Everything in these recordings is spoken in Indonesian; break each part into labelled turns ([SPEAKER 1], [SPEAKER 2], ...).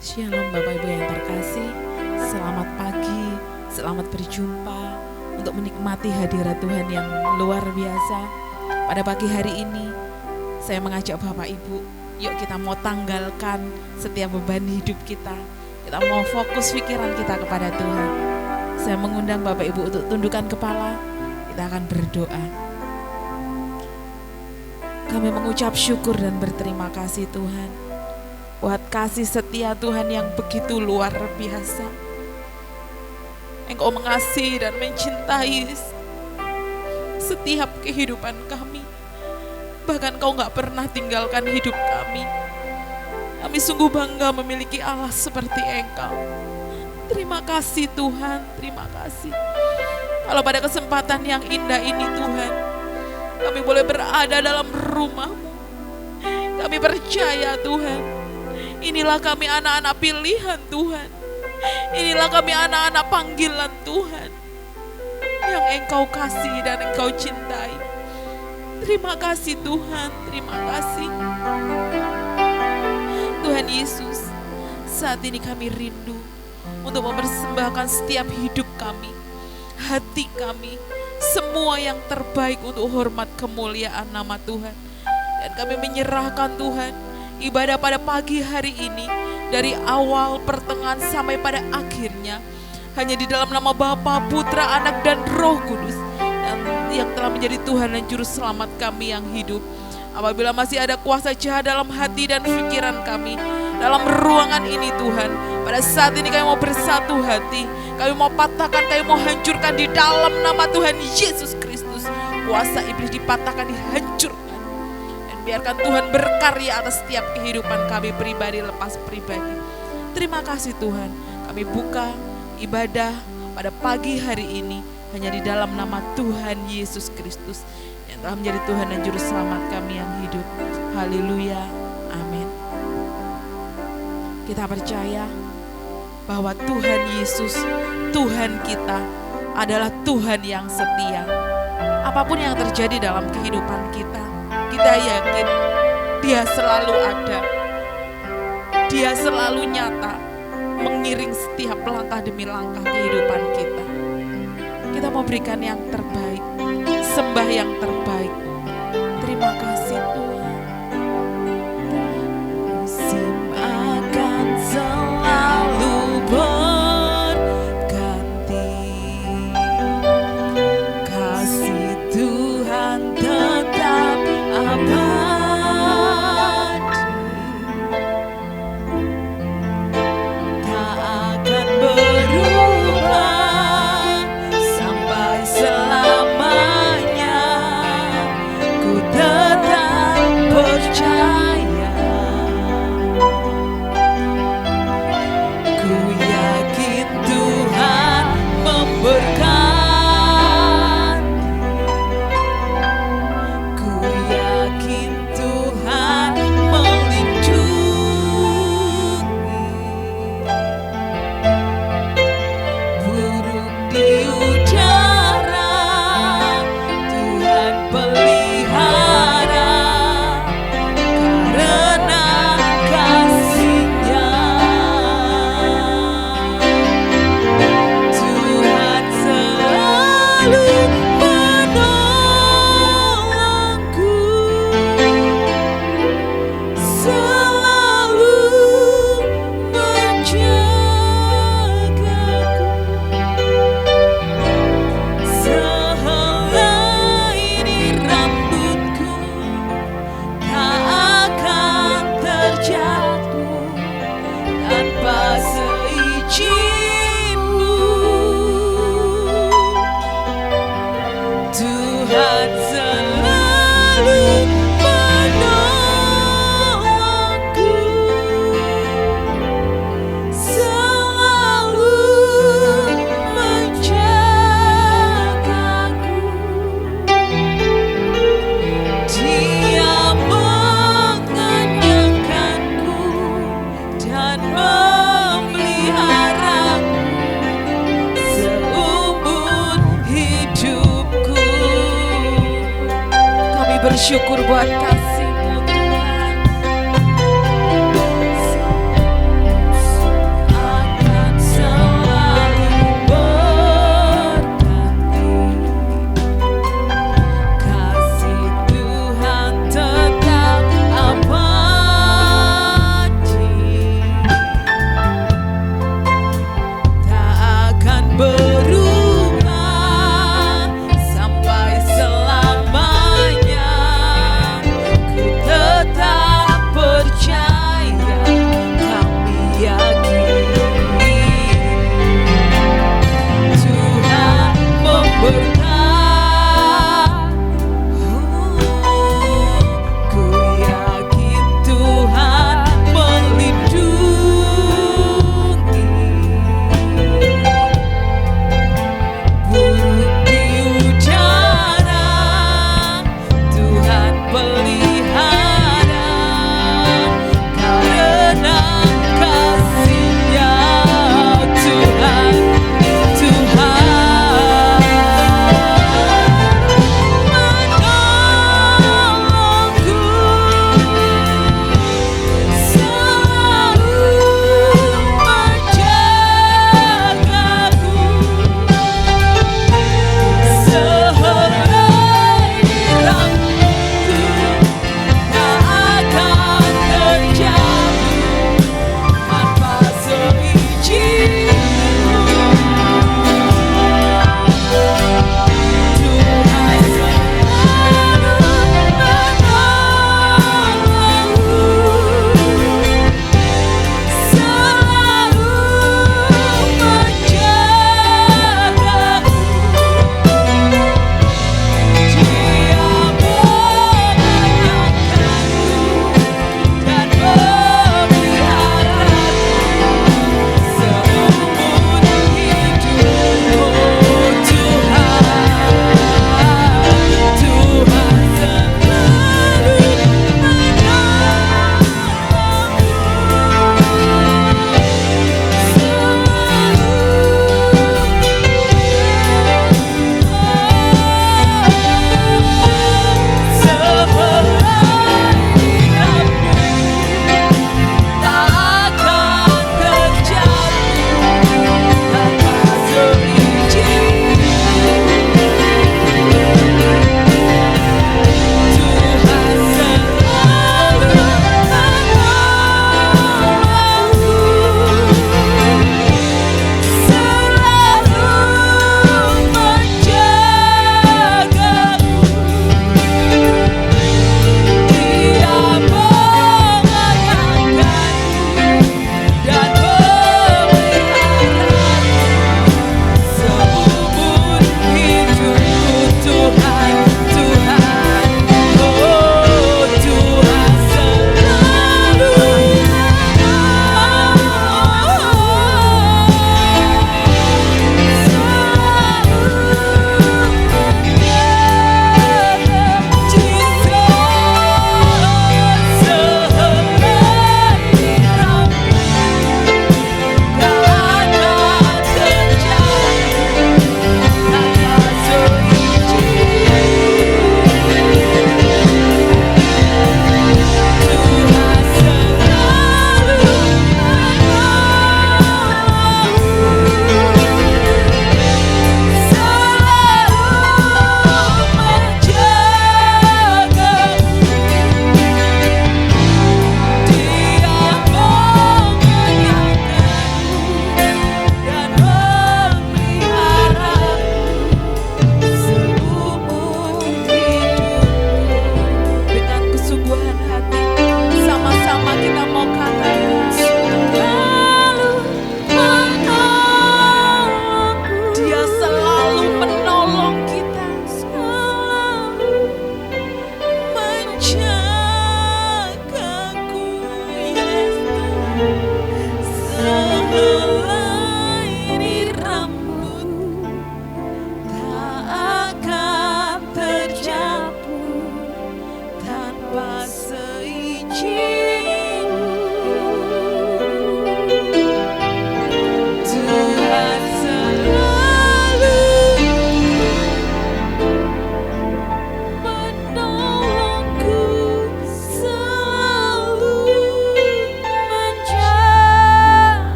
[SPEAKER 1] Shalom Bapak Ibu yang terkasih, selamat pagi, selamat berjumpa untuk menikmati hadirat Tuhan yang luar biasa. Pada pagi hari ini, saya mengajak Bapak Ibu, yuk kita mau tanggalkan setiap beban hidup kita. Kita mau fokus pikiran kita kepada Tuhan. Saya mengundang Bapak Ibu untuk tundukkan kepala, kita akan berdoa. Kami mengucap syukur dan berterima kasih Tuhan buat kasih setia Tuhan yang begitu luar biasa. Engkau mengasihi dan mencintai setiap kehidupan kami. Bahkan Kau gak pernah tinggalkan hidup kami. Kami sungguh bangga memiliki Allah seperti Engkau. Terima kasih Tuhan, terima kasih. Kalau pada kesempatan yang indah ini Tuhan, kami boleh berada dalam rumah-Mu. Kami percaya Tuhan, inilah kami anak-anak pilihan Tuhan. Inilah kami anak-anak panggilan Tuhan yang Engkau kasih dan Engkau cintai. Terima kasih Tuhan, terima kasih. Tuhan Yesus, saat ini kami rindu untuk mempersembahkan setiap hidup kami, hati kami, semua yang terbaik untuk hormat kemuliaan nama Tuhan. Dan kami menyerahkan Tuhan ibadah pada pagi hari ini, dari awal, pertengahan, sampai pada akhirnya, hanya di dalam nama Bapa, Putra, Anak, dan Roh Kudus, dan yang telah menjadi Tuhan dan Juru Selamat kami yang hidup. Apabila masih ada kuasa jahat dalam hati dan pikiran kami, dalam ruangan ini Tuhan, pada saat ini kami mau bersatu hati, kami mau patahkan, kami mau hancurkan di dalam nama Tuhan Yesus Kristus. Kuasa iblis dipatahkan, dihancurkan. Biarkan Tuhan berkarya atas setiap kehidupan kami pribadi lepas pribadi. Terima kasih Tuhan, kami buka ibadah pada pagi hari ini hanya di dalam nama Tuhan Yesus Kristus yang telah menjadi Tuhan dan Juru Selamat kami yang hidup. Haleluya, amin. Kita percaya bahwa Tuhan Yesus, Tuhan kita adalah Tuhan yang setia. Apapun yang terjadi dalam kehidupan kita, kita yakin Dia selalu ada. Dia selalu nyata, mengiring setiap langkah demi langkah kehidupan kita. Kita mau berikan yang terbaik, sembah yang terbaik. Terima kasih Tuhan. Musim akan selalu berganti, kasih Tuhan tetap abadi, tak akan berubah sampai selamanya. Ku tetap percaya, ku yakin Tuhan memberkati, ku yakin Tuhan melindungi. Burung di udara Tuhan pelihara, karena kasih-Nya. Tuhan selalu menolongku, selalu menjagaku. Sehelai rambutku tak akan terjatuh tanpa seizin-Mu. Tuhan selalu menolongku, selalu menjagaku. Dia mengenyangkanku dan memeliharaku seumur hidupku. Kami bersyukur buat kasih-Mu Tuhan.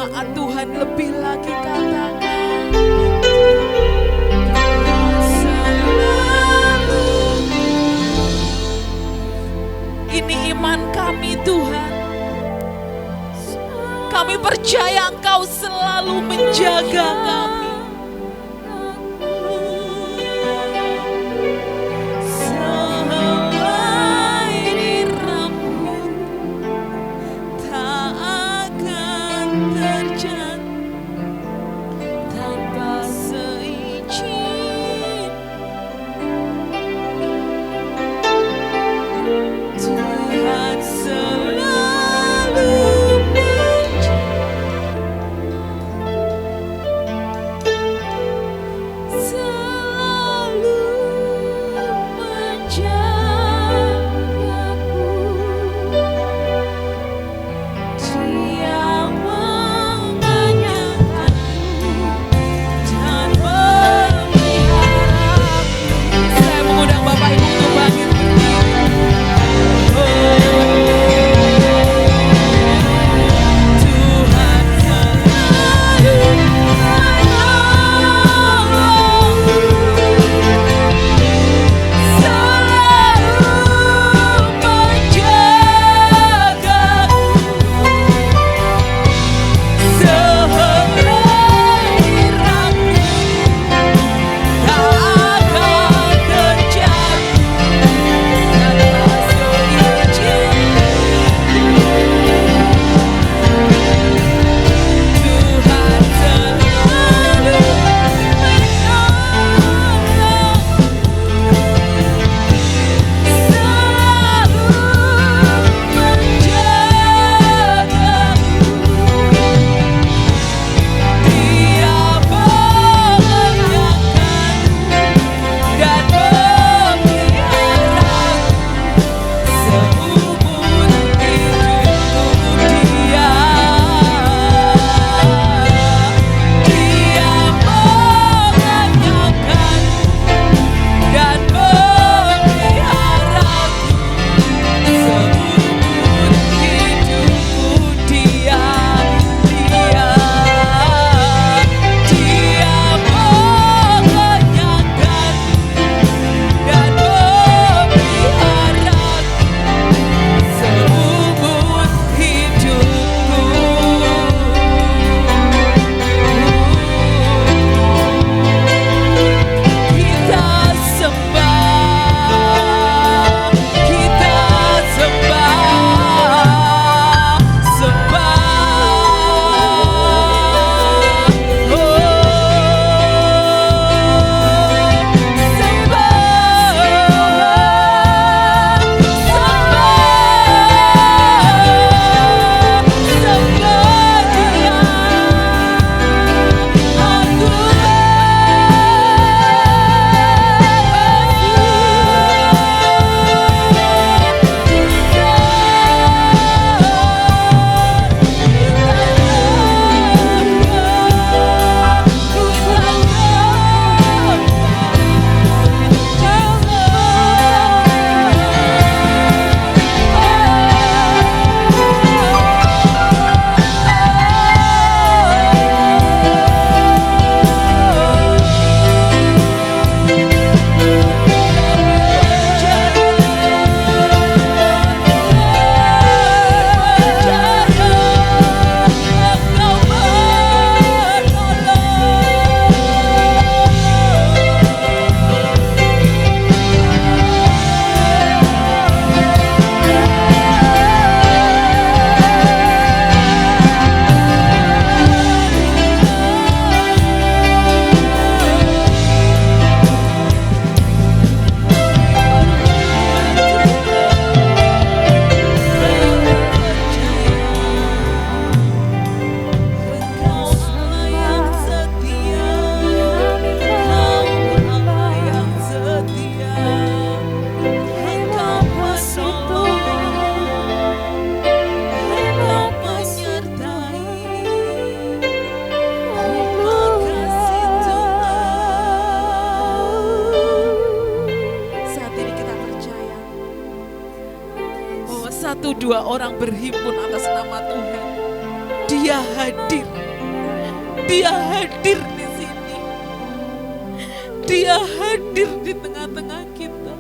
[SPEAKER 1] jemaat Tuhan lebih lagi katakan, ini iman kami Tuhan. Kami percaya Engkau selalu menjaga kami. Satu dua orang berhimpun atas nama Tuhan, Dia hadir. Dia hadir di sini. Dia hadir di tengah-tengah kita.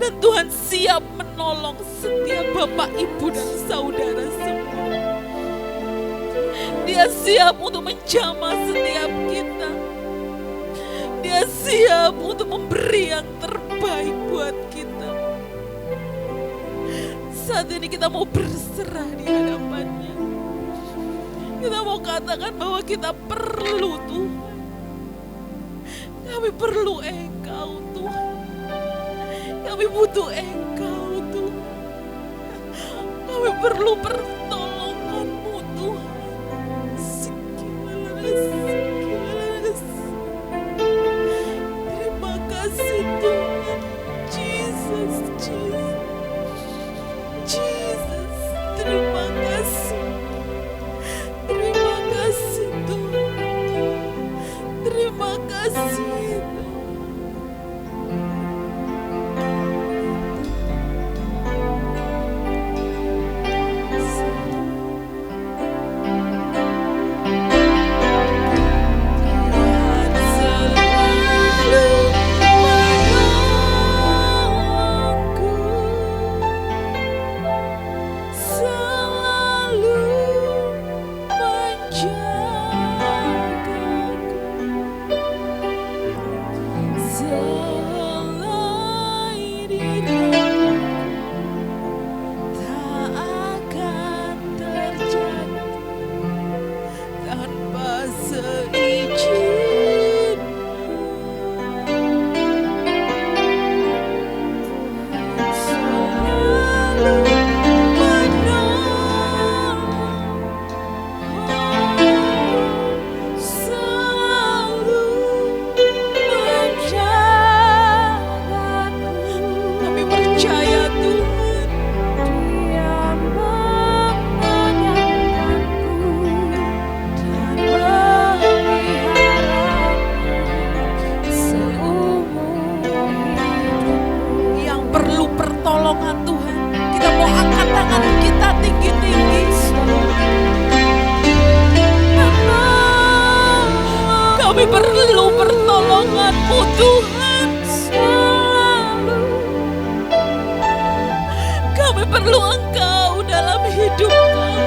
[SPEAKER 1] Dan Tuhan siap menolong setiap bapak, ibu, dan saudara semua. Dia siap untuk menjamah setiap kita. Dia siap untuk memberi yang terbaik buat kita. Saat ini kita mau berserah di hadapannya. Kita mau katakan bahwa kita perlu Tuhan. Kami perlu Engkau Tuhan. Kami butuh Engkau Tuhan. Kami perlu pertolongan-Mu Tuhan. Terima kasih Tuhan. Jesus, Jesus, Jesus. Terima kasih. Terima kasih Tuhan. Terima kasih. Kami perlu pertolongan-Mu Tuhan. Kami perlu Engkau dalam hidup kami.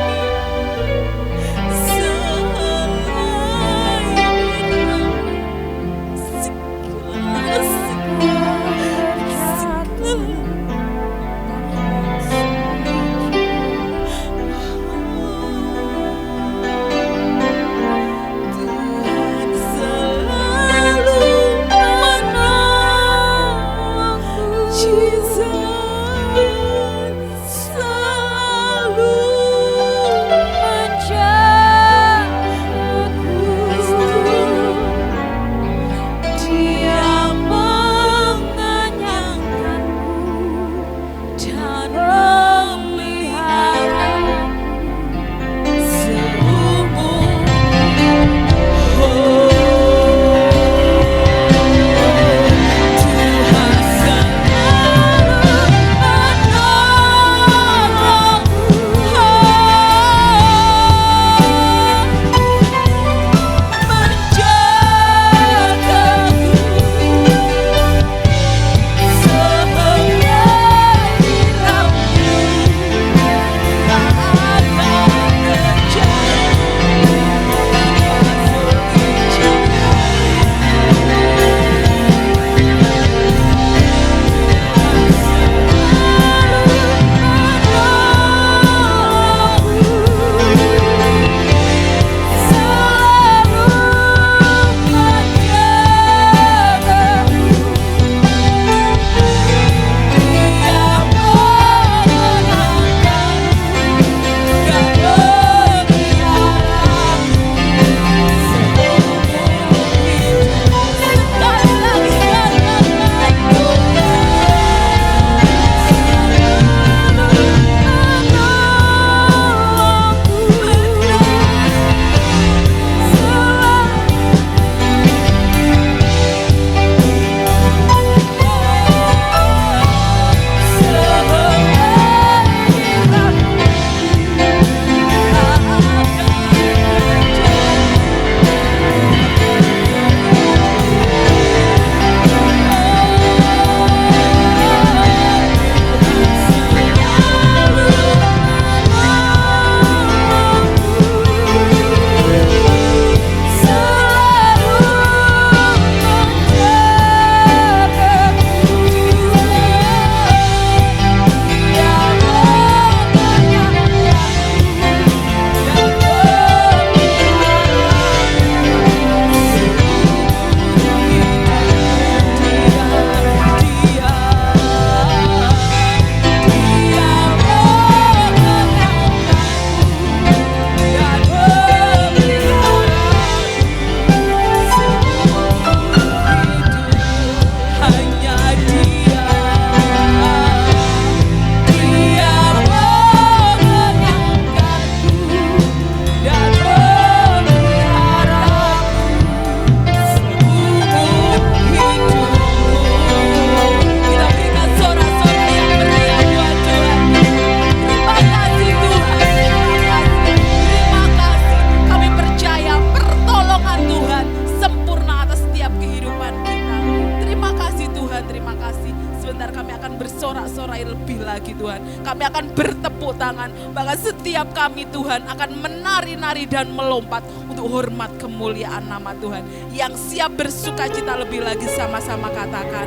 [SPEAKER 1] Tuhan. Kami akan bertepuk tangan, bahkan setiap kami Tuhan akan menari-nari dan melompat untuk hormat kemuliaan nama Tuhan. Yang siap bersuka cita lebih lagi sama-sama katakan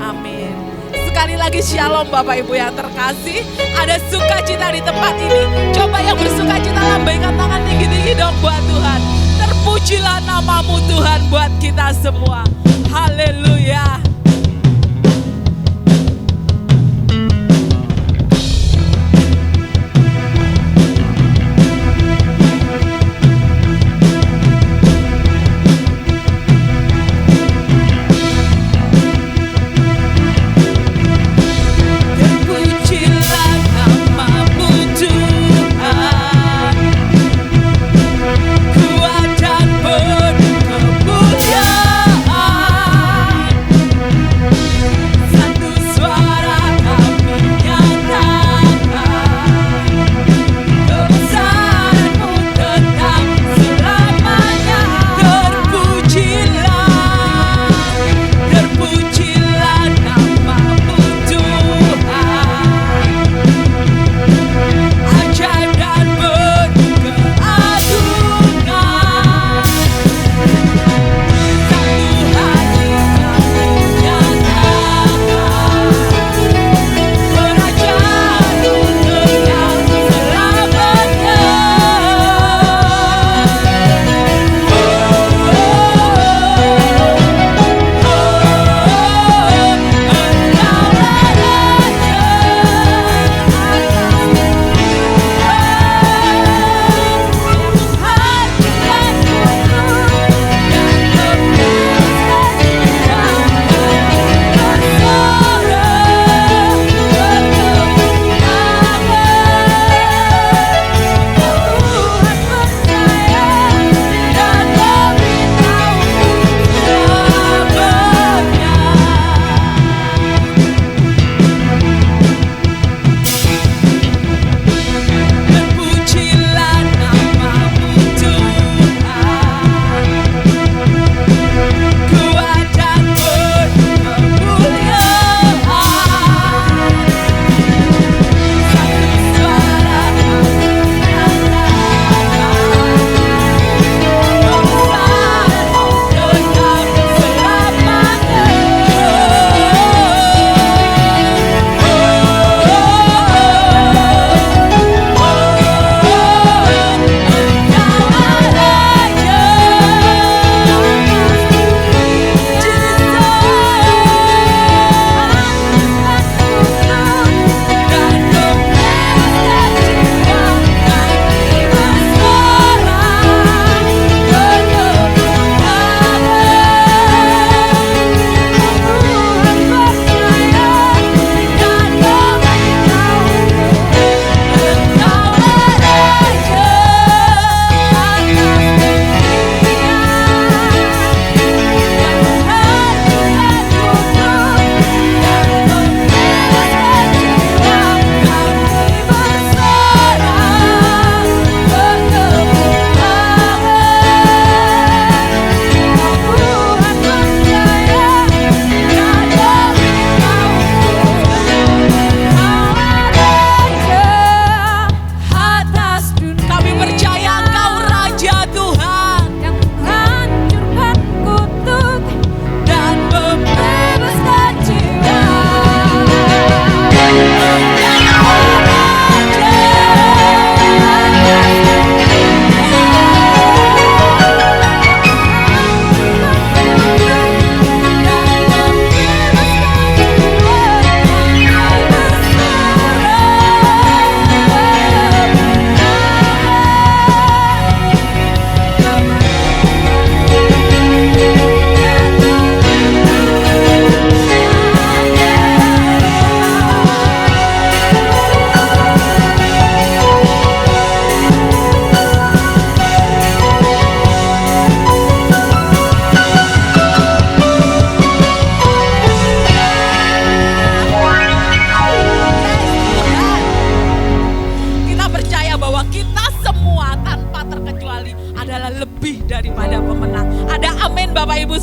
[SPEAKER 1] amin. Sekali lagi shalom Bapak Ibu yang terkasih. Ada sukacita di tempat ini. Coba yang bersukacita lambaikan tangan tinggi-tinggi dong buat Tuhan. Terpujilah namamu Tuhan buat kita semua. Haleluya.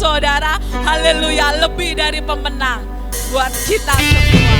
[SPEAKER 2] saudara. Haleluya, lebih dari pemenang buat kita semua.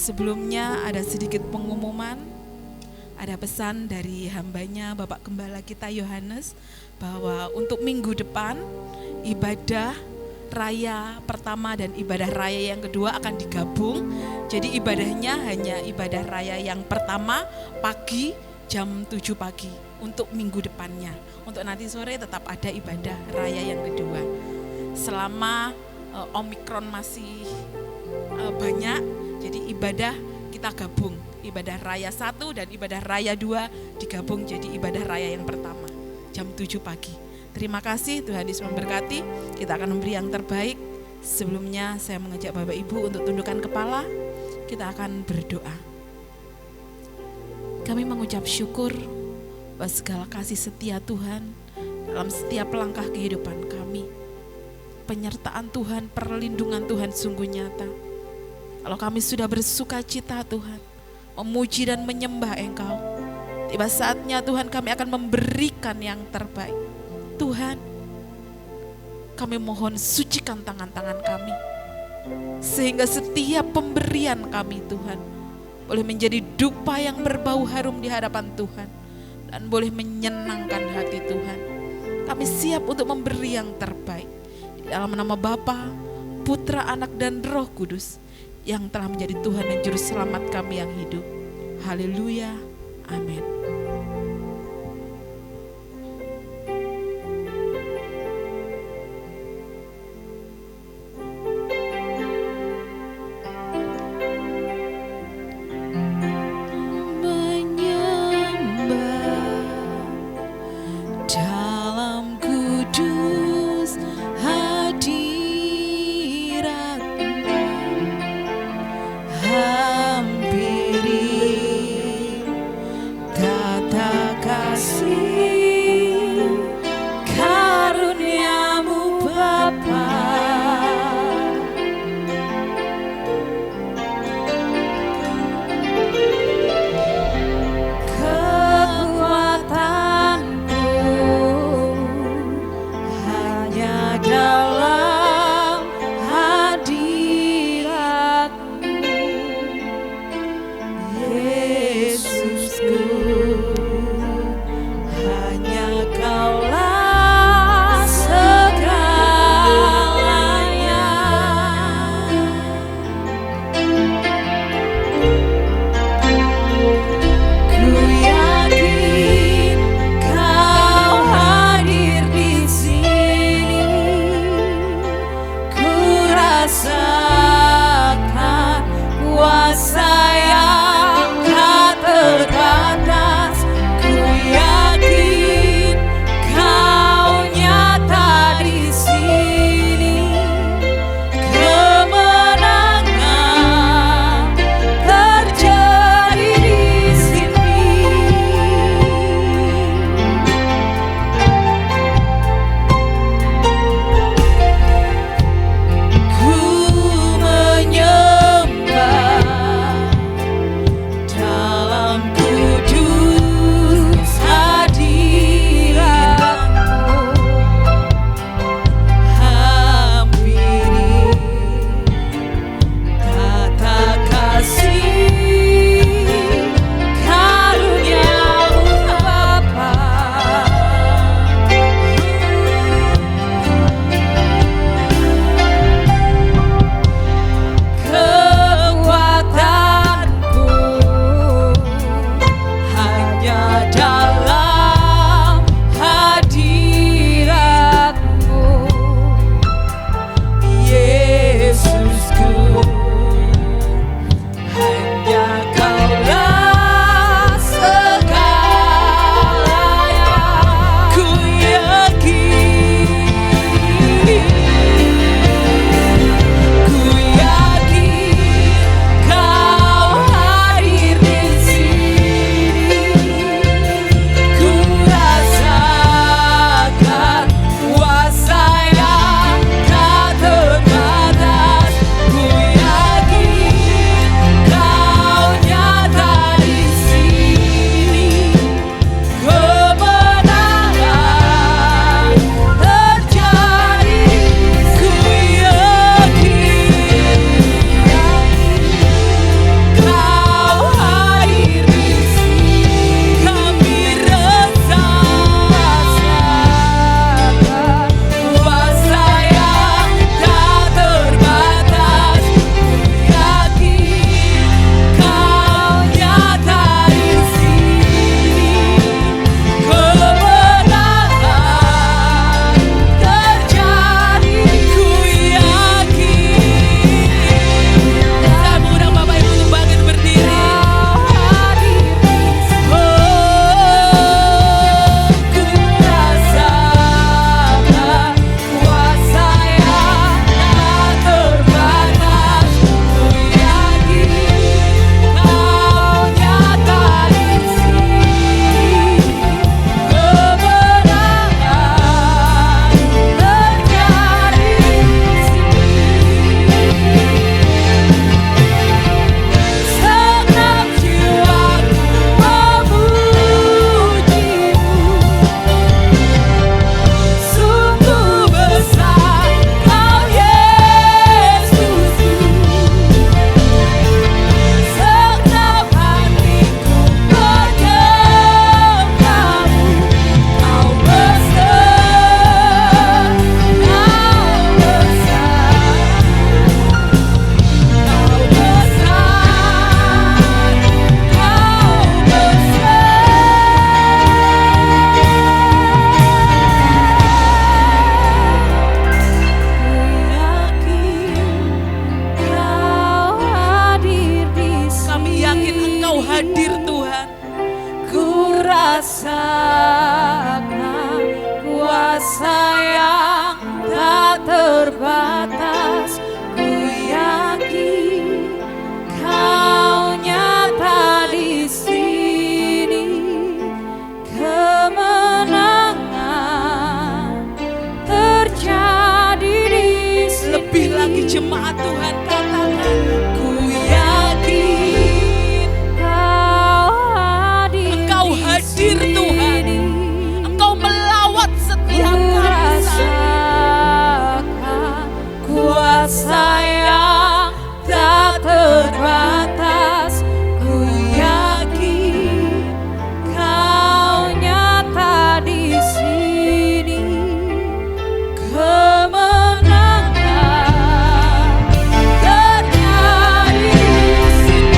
[SPEAKER 1] Sebelumnya ada sedikit pengumuman, ada pesan dari hambanya Bapak Gembala kita Yohanes bahwa untuk minggu depan ibadah raya pertama dan ibadah raya yang kedua akan digabung. Jadi ibadahnya hanya ibadah raya yang pertama pagi jam 7 pagi untuk minggu depannya. Untuk nanti sore tetap ada ibadah raya yang kedua. Selama Omikron masih banyak, jadi ibadah kita gabung. Ibadah raya 1 dan ibadah raya 2 digabung jadi ibadah raya yang pertama jam 7 pagi. Terima kasih, Tuhan Yesus memberkati. Kita akan memberi yang terbaik. Sebelumnya saya mengajak Bapak Ibu untuk tundukkan kepala. Kita akan berdoa. Kami mengucap syukur atas segala kasih setia Tuhan dalam setiap langkah kehidupan kami. Penyertaan Tuhan, perlindungan Tuhan sungguh nyata. Kalau kami sudah bersuka cita Tuhan, memuji dan menyembah Engkau, tiba saatnya Tuhan kami akan memberikan yang terbaik. Tuhan, kami mohon sucikan tangan-tangan kami, sehingga setiap pemberian kami Tuhan boleh menjadi dupa yang berbau harum di hadapan Tuhan dan boleh menyenangkan hati Tuhan. Kami siap untuk memberi yang terbaik dalam nama Bapa, Putra, Anak dan Roh Kudus yang telah menjadi Tuhan dan Juru Selamat kami yang hidup. Haleluya, amin.
[SPEAKER 2] Hampiri
[SPEAKER 1] Engkau hadir Tuhan.
[SPEAKER 2] Ku rasakan kuasa yang tak terbatas. Ku yakin Kau nyata di sini. Kemenangan terjadi di sini.
[SPEAKER 1] Lebih lagi jemaat Tuhan katakan,
[SPEAKER 2] Ku yakin Kau
[SPEAKER 1] hadir Tuhan. Engkau melawat setiap kami.
[SPEAKER 2] Rasakan kuasa yang tak terbatas. Ku yakin Kau nyata di sini. Kemenangan terjadi di sini.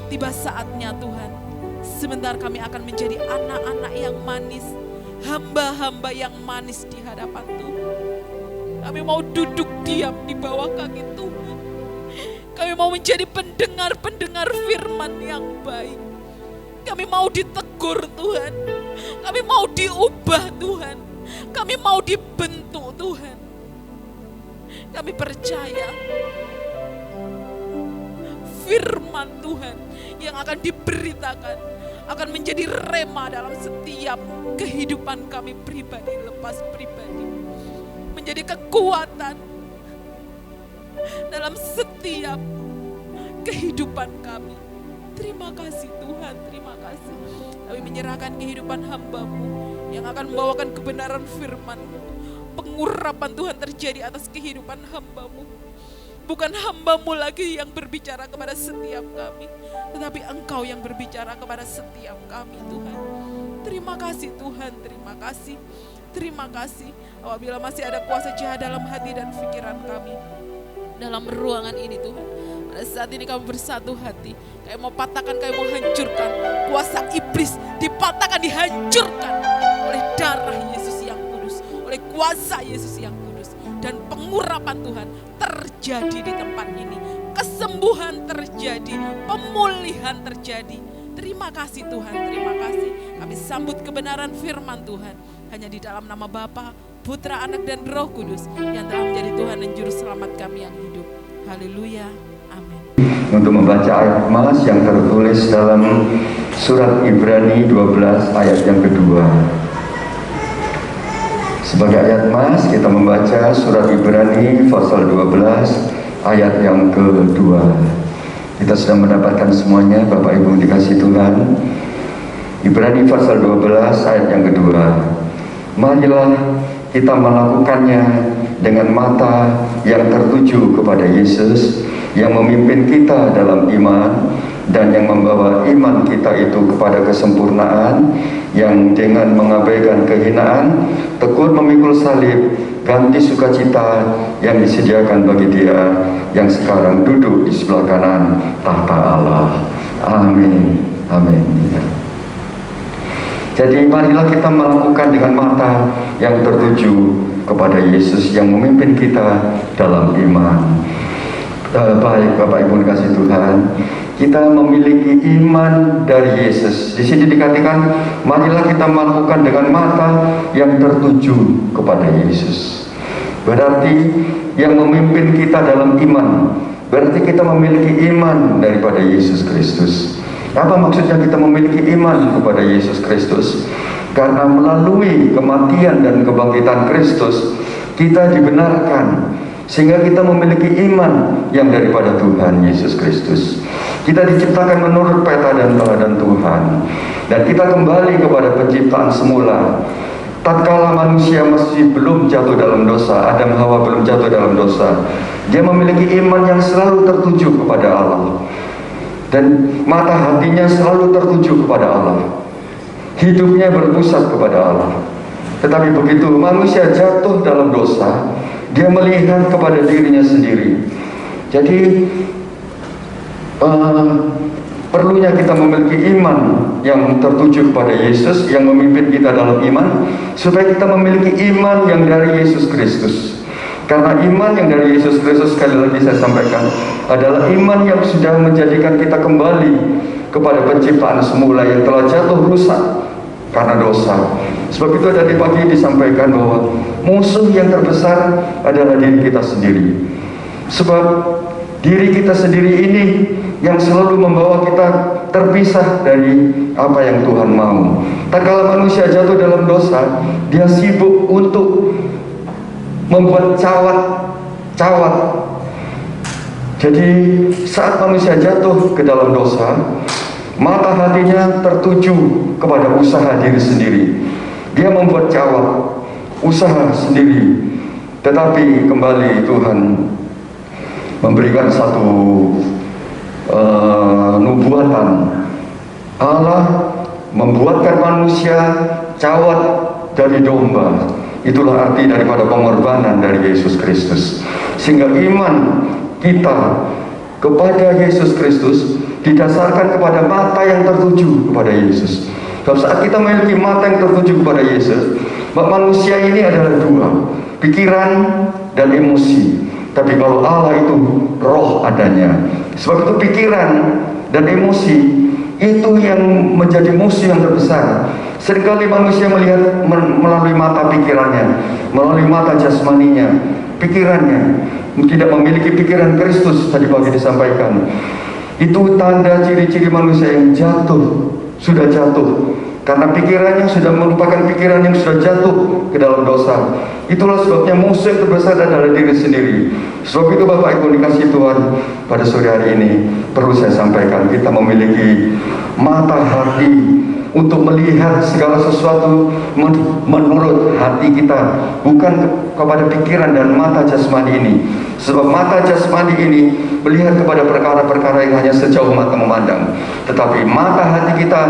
[SPEAKER 1] Tiba saatnya Tuhan, sebentar kami akan menjadi anak-anak yang manis, hamba-hamba yang manis di hadapan Tuhan. Kami mau duduk diam di bawah kaki Tuhan. Kami mau menjadi pendengar-pendengar firman yang baik. Kami mau ditegur Tuhan. Kami mau diubah Tuhan. Kami mau dibentuk Tuhan. Kami percaya firman Tuhan yang akan diberitakan akan menjadi rema dalam setiap kehidupan kami pribadi lepas pribadi, menjadi kekuatan dalam setiap kehidupan kami. Terima kasih Tuhan, terima kasih. Kami menyerahkan kehidupan hamba-Mu yang akan membawakan kebenaran firman-Mu. Pengurapan Tuhan terjadi atas kehidupan hamba-Mu. Bukan hamba-Mu lagi yang berbicara kepada setiap kami, tetapi Engkau yang berbicara kepada setiap kami Tuhan. Terima kasih Tuhan, terima kasih. Terima kasih apabila masih ada kuasa jahat dalam hati dan pikiran kami. Dalam ruangan ini Tuhan, pada saat ini kami bersatu hati. Kami mau patahkan, kami mau hancurkan kuasa iblis, dipatahkan, dihancurkan oleh darah Yesus yang kudus, oleh kuasa Yesus yang kudus. Dan pengurapan Tuhan terjadi di tempat ini. Kesembuhan terjadi, pemulihan terjadi. Terima kasih Tuhan, terima kasih. Kami sambut kebenaran firman Tuhan hanya di dalam nama Bapa, Putra, Anak dan Roh Kudus yang telah menjadi Tuhan dan Juru Selamat kami yang hidup. Haleluya, amin.
[SPEAKER 3] Untuk membaca ayat mas yang tertulis dalam surat Ibrani 12 ayat yang kedua. Sebagai ayat mas kita membaca surat Ibrani pasal 12 ayat yang kedua. Kita sudah mendapatkan semuanya Bapak Ibu dikasih Tuhan. Ibrani pasal 12 ayat yang kedua. Marilah kita melakukannya dengan mata yang tertuju kepada Yesus yang memimpin kita dalam iman dan yang membawa iman kita itu kepada kesempurnaan, yang dengan mengabaikan kehinaan tekun memikul salib, ganti sukacita yang disediakan bagi Dia yang sekarang duduk di sebelah kanan tahta Allah. Amin. Amin. Jadi marilah kita melakukan dengan mata yang tertuju kepada Yesus yang memimpin kita dalam iman. Baik Bapak Ibu dikasih Tuhan, kita memiliki iman dari Yesus. Di sini dikatakan, marilah kita melakukan dengan mata yang tertuju kepada Yesus. Berarti yang memimpin kita dalam iman, berarti kita memiliki iman daripada Yesus Kristus. Apa maksudnya kita memiliki iman kepada Yesus Kristus? Karena melalui kematian dan kebangkitan Kristus, kita dibenarkan, sehingga kita memiliki iman yang daripada Tuhan Yesus Kristus. Kita diciptakan menurut peta dan teladan Tuhan, dan kita kembali kepada penciptaan semula. Tatkala manusia masih belum jatuh dalam dosa, Adam Hawa belum jatuh dalam dosa, dia memiliki iman yang selalu tertuju kepada Allah, dan mata hatinya selalu tertuju kepada Allah. Hidupnya berpusat kepada Allah. Tetapi begitu manusia jatuh dalam dosa, dia melihat kepada dirinya sendiri. Jadi perlunya kita memiliki iman yang tertuju kepada Yesus yang memimpin kita dalam iman, supaya kita memiliki iman yang dari Yesus Kristus. Karena iman yang dari Yesus Kristus, sekali lagi saya sampaikan, adalah iman yang sudah menjadikan kita kembali kepada penciptaan semula yang telah jatuh rusak karena dosa. Sebab itu tadi pagi disampaikan bahwa musuh yang terbesar adalah diri kita sendiri. Sebab diri kita sendiri ini yang selalu membawa kita terpisah dari apa yang Tuhan mau. Tatkala manusia jatuh dalam dosa, dia sibuk untuk membuat cawat. Jadi saat manusia jatuh ke dalam dosa, mata hatinya tertuju kepada usaha diri sendiri. Dia membuat cawat, usaha sendiri. Tetapi kembali Tuhan memberikan satu nubuatan. Allah membuatkan manusia cawat dari domba. Itulah arti daripada pengorbanan dari Yesus Kristus. Sehingga iman kita kepada Yesus Kristus didasarkan kepada mata yang tertuju kepada Yesus. Sebab saat kita memiliki mata yang tertuju kepada Yesus, manusia ini adalah dua, pikiran dan emosi. Tapi kalau Allah itu roh adanya. Sebab itu pikiran dan emosi itu yang menjadi musuh yang terbesar. Seringkali manusia melihat melalui mata pikirannya, melalui mata jasmaninya, pikirannya, tidak memiliki pikiran Kristus. Tadi pagi disampaikan, itu tanda ciri-ciri manusia yang jatuh, sudah jatuh, karena pikirannya sudah merupakan pikiran yang sudah jatuh ke dalam dosa. Itulah sebabnya musuh yang terbesar adalah diri sendiri. Sebab itu Bapak Ibu dikasih Tuhan, pada sore hari ini perlu saya sampaikan, kita memiliki mata hati untuk melihat segala sesuatu menurut hati kita, bukan kepada pikiran dan mata jasmani ini. Sebab mata jasmani ini melihat kepada perkara-perkara yang hanya sejauh mata memandang, tetapi mata hati kita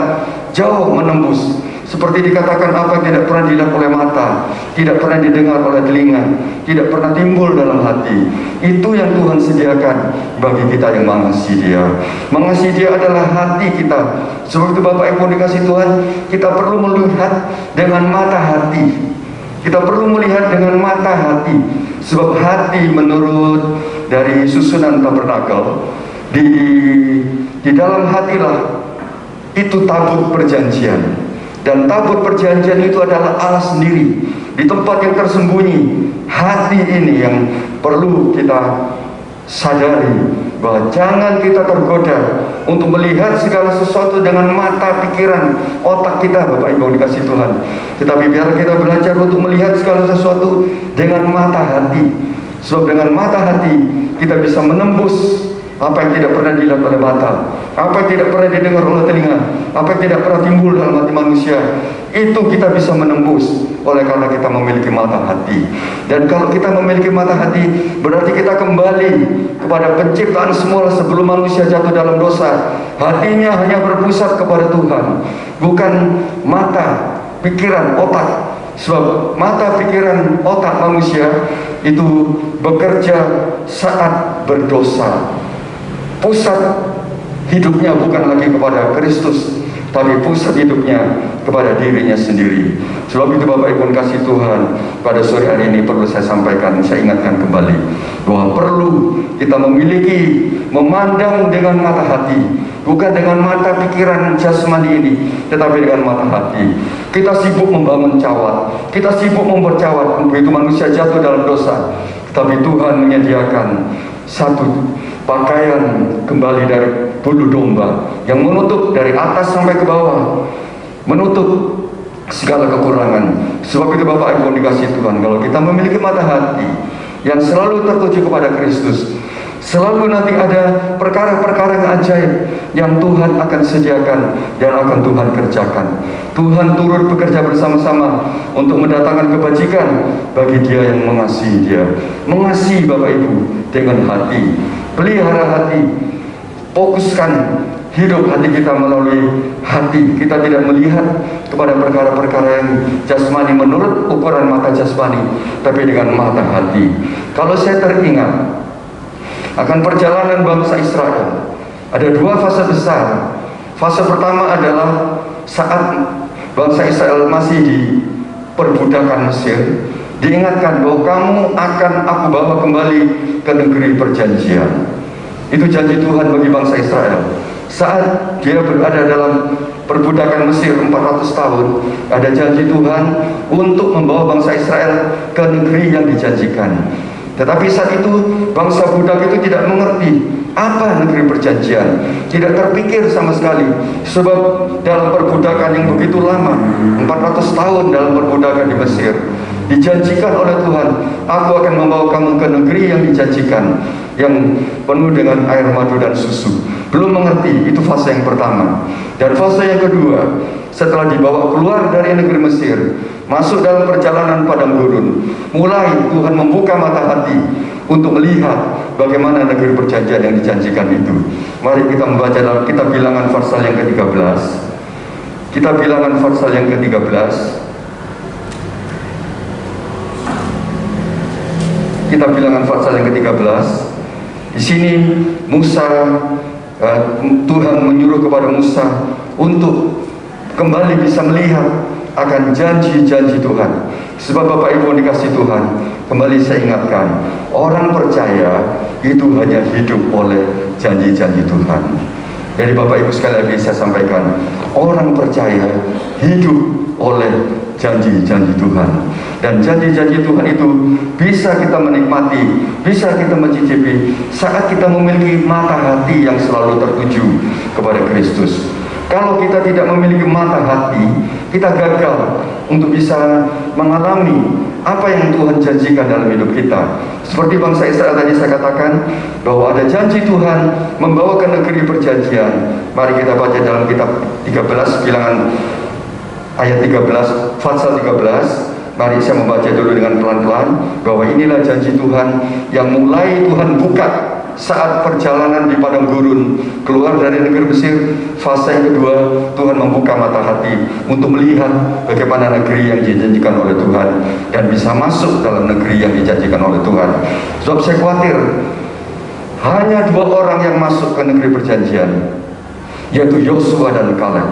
[SPEAKER 3] jauh menembus. Seperti dikatakan, apa yang tidak pernah dilihat oleh mata, tidak pernah didengar oleh telinga, tidak pernah timbul dalam hati, itu yang Tuhan sediakan bagi kita yang mengasihi Dia. Mengasihi Dia adalah hati kita. Sebab itu Bapak Ibu dikasih Tuhan, kita perlu melihat dengan mata hati. Kita perlu melihat dengan mata hati. Sebab hati menurut dari susunan tabernakel, di dalam hatilah itu tabut perjanjian. Dan tabut perjanjian itu adalah Allah sendiri. Di tempat yang tersembunyi, hati ini yang perlu kita sadari, bahwa jangan kita tergoda untuk melihat segala sesuatu dengan mata pikiran otak kita, Bapak Ibu dikasih Tuhan. Tetapi biar kita belajar untuk melihat segala sesuatu dengan mata hati. Sebab dengan mata hati kita bisa menembus Apa yang tidak pernah dilihat oleh mata, apa yang tidak pernah didengar oleh telinga, apa yang tidak pernah timbul dalam hati manusia, itu kita bisa menembus oleh karena kita memiliki mata hati. Dan kalau kita memiliki mata hati, berarti kita kembali kepada penciptaan semula sebelum manusia jatuh dalam dosa. Hatinya hanya berpusat kepada Tuhan, bukan mata, pikiran, otak. Sebab mata, pikiran, otak manusia itu bekerja saat berdosa. Pusat hidupnya bukan lagi kepada Kristus, tapi pusat hidupnya kepada dirinya sendiri. Sebab itu Bapak Ibu kasih Tuhan, pada sore hari ini perlu saya sampaikan, saya ingatkan kembali bahwa perlu kita memandang dengan mata hati, bukan dengan mata pikiran jasmani ini, tetapi dengan mata hati. Kita sibuk membangun cawat, kita sibuk membuat cawat, begitu manusia jatuh dalam dosa, tapi Tuhan menyediakan satu pakaian kembali dari bulu domba yang menutup dari atas sampai ke bawah, menutup segala kekurangan. Sebab itu Bapak Ibu dikasih Tuhan, kalau kita memiliki mata hati yang selalu tertuju kepada Kristus, selalu nanti ada perkara-perkara yang ajaib yang Tuhan akan sediakan dan akan Tuhan kerjakan. Tuhan turut bekerja bersama-sama untuk mendatangkan kebajikan bagi dia yang mengasihi dia. Mengasihi Bapak Ibu dengan hati, pelihara hati, fokuskan hidup hati kita melalui hati. Kita tidak melihat kepada perkara-perkara yang jasmani menurut ukuran mata jasmani, tapi dengan mata hati. Kalau saya teringat akan perjalanan bangsa Israel, ada dua fase besar. Fase pertama adalah saat bangsa Israel masih di perbudakan Mesir, diingatkan bahwa kamu akan aku bawa kembali ke negeri perjanjian. Itu janji Tuhan bagi bangsa Israel. Saat dia berada dalam perbudakan Mesir 400 tahun, ada janji Tuhan untuk membawa bangsa Israel ke negeri yang dijanjikan. Tetapi saat itu bangsa budak itu tidak mengerti apa negeri perjanjian, tidak terpikir sama sekali. Sebab dalam perbudakan yang begitu lama, 400 tahun dalam perbudakan di Mesir, dijanjikan oleh Tuhan, aku akan membawa kamu ke negeri yang dijanjikan, yang penuh dengan air madu dan susu. Belum mengerti, itu fase yang pertama. Dan fase yang kedua, setelah dibawa keluar dari negeri Mesir, masuk dalam perjalanan padang gurun, mulai Tuhan membuka mata hati untuk melihat bagaimana negeri perjanjian yang dijanjikan itu. Mari kita membaca dalam kitab Bilangan pasal yang ke-13. Kitab Bilangan pasal yang ke-13. Kitab Bilangan pasal yang ke-13. Di sini Tuhan menyuruh kepada Musa untuk kembali bisa melihat akan janji-janji Tuhan. Sebab Bapak Ibu dikasih Tuhan, kembali saya ingatkan, orang percaya itu hanya hidup oleh janji-janji Tuhan. Jadi Bapak Ibu sekali lagi saya sampaikan, orang percaya hidup oleh janji-janji Tuhan. Dan janji-janji Tuhan itu bisa kita menikmati, bisa kita mencicipi saat kita memiliki mata hati yang selalu tertuju kepada Kristus. Kalau kita tidak memiliki mata hati, kita gagal untuk bisa mengalami apa yang Tuhan janjikan dalam hidup kita. Seperti bangsa Israel tadi saya katakan, bahwa ada janji Tuhan membawa ke negeri perjanjian. Mari kita baca dalam kitab 13, Bilangan ayat 13, pasal 13. Mari saya membaca dulu dengan pelan-pelan, bahwa inilah janji Tuhan yang mulai Tuhan buka saat perjalanan di padang gurun keluar dari negeri Mesir. Fase yang kedua, Tuhan membuka mata hati untuk melihat bagaimana negeri yang dijanjikan oleh Tuhan dan bisa masuk dalam negeri yang dijanjikan oleh Tuhan. Sebab saya khawatir hanya dua orang yang masuk ke negeri perjanjian, yaitu Yosua dan Kaleb.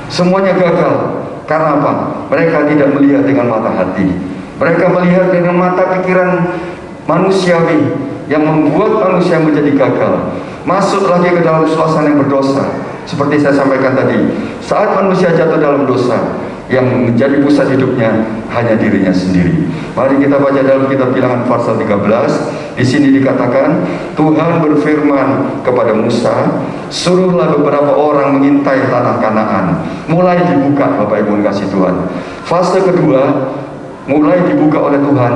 [SPEAKER 3] Semuanya gagal. Karena apa? Mereka tidak melihat dengan mata hati. Mereka melihat dengan mata pikiran manusiawi yang membuat manusia menjadi gagal, masuk lagi ke dalam suasana yang berdosa. Seperti saya sampaikan tadi, saat manusia jatuh dalam dosa, yang menjadi pusat hidupnya hanya dirinya sendiri. Mari kita baca dalam kitab Bilangan pasal 13. Di sini dikatakan, Tuhan berfirman kepada Musa, suruhlah beberapa orang mengintai tanah Kanaan. Mulai dibuka, Bapak Ibu kasih Tuhan. Fase kedua, mulai dibuka oleh Tuhan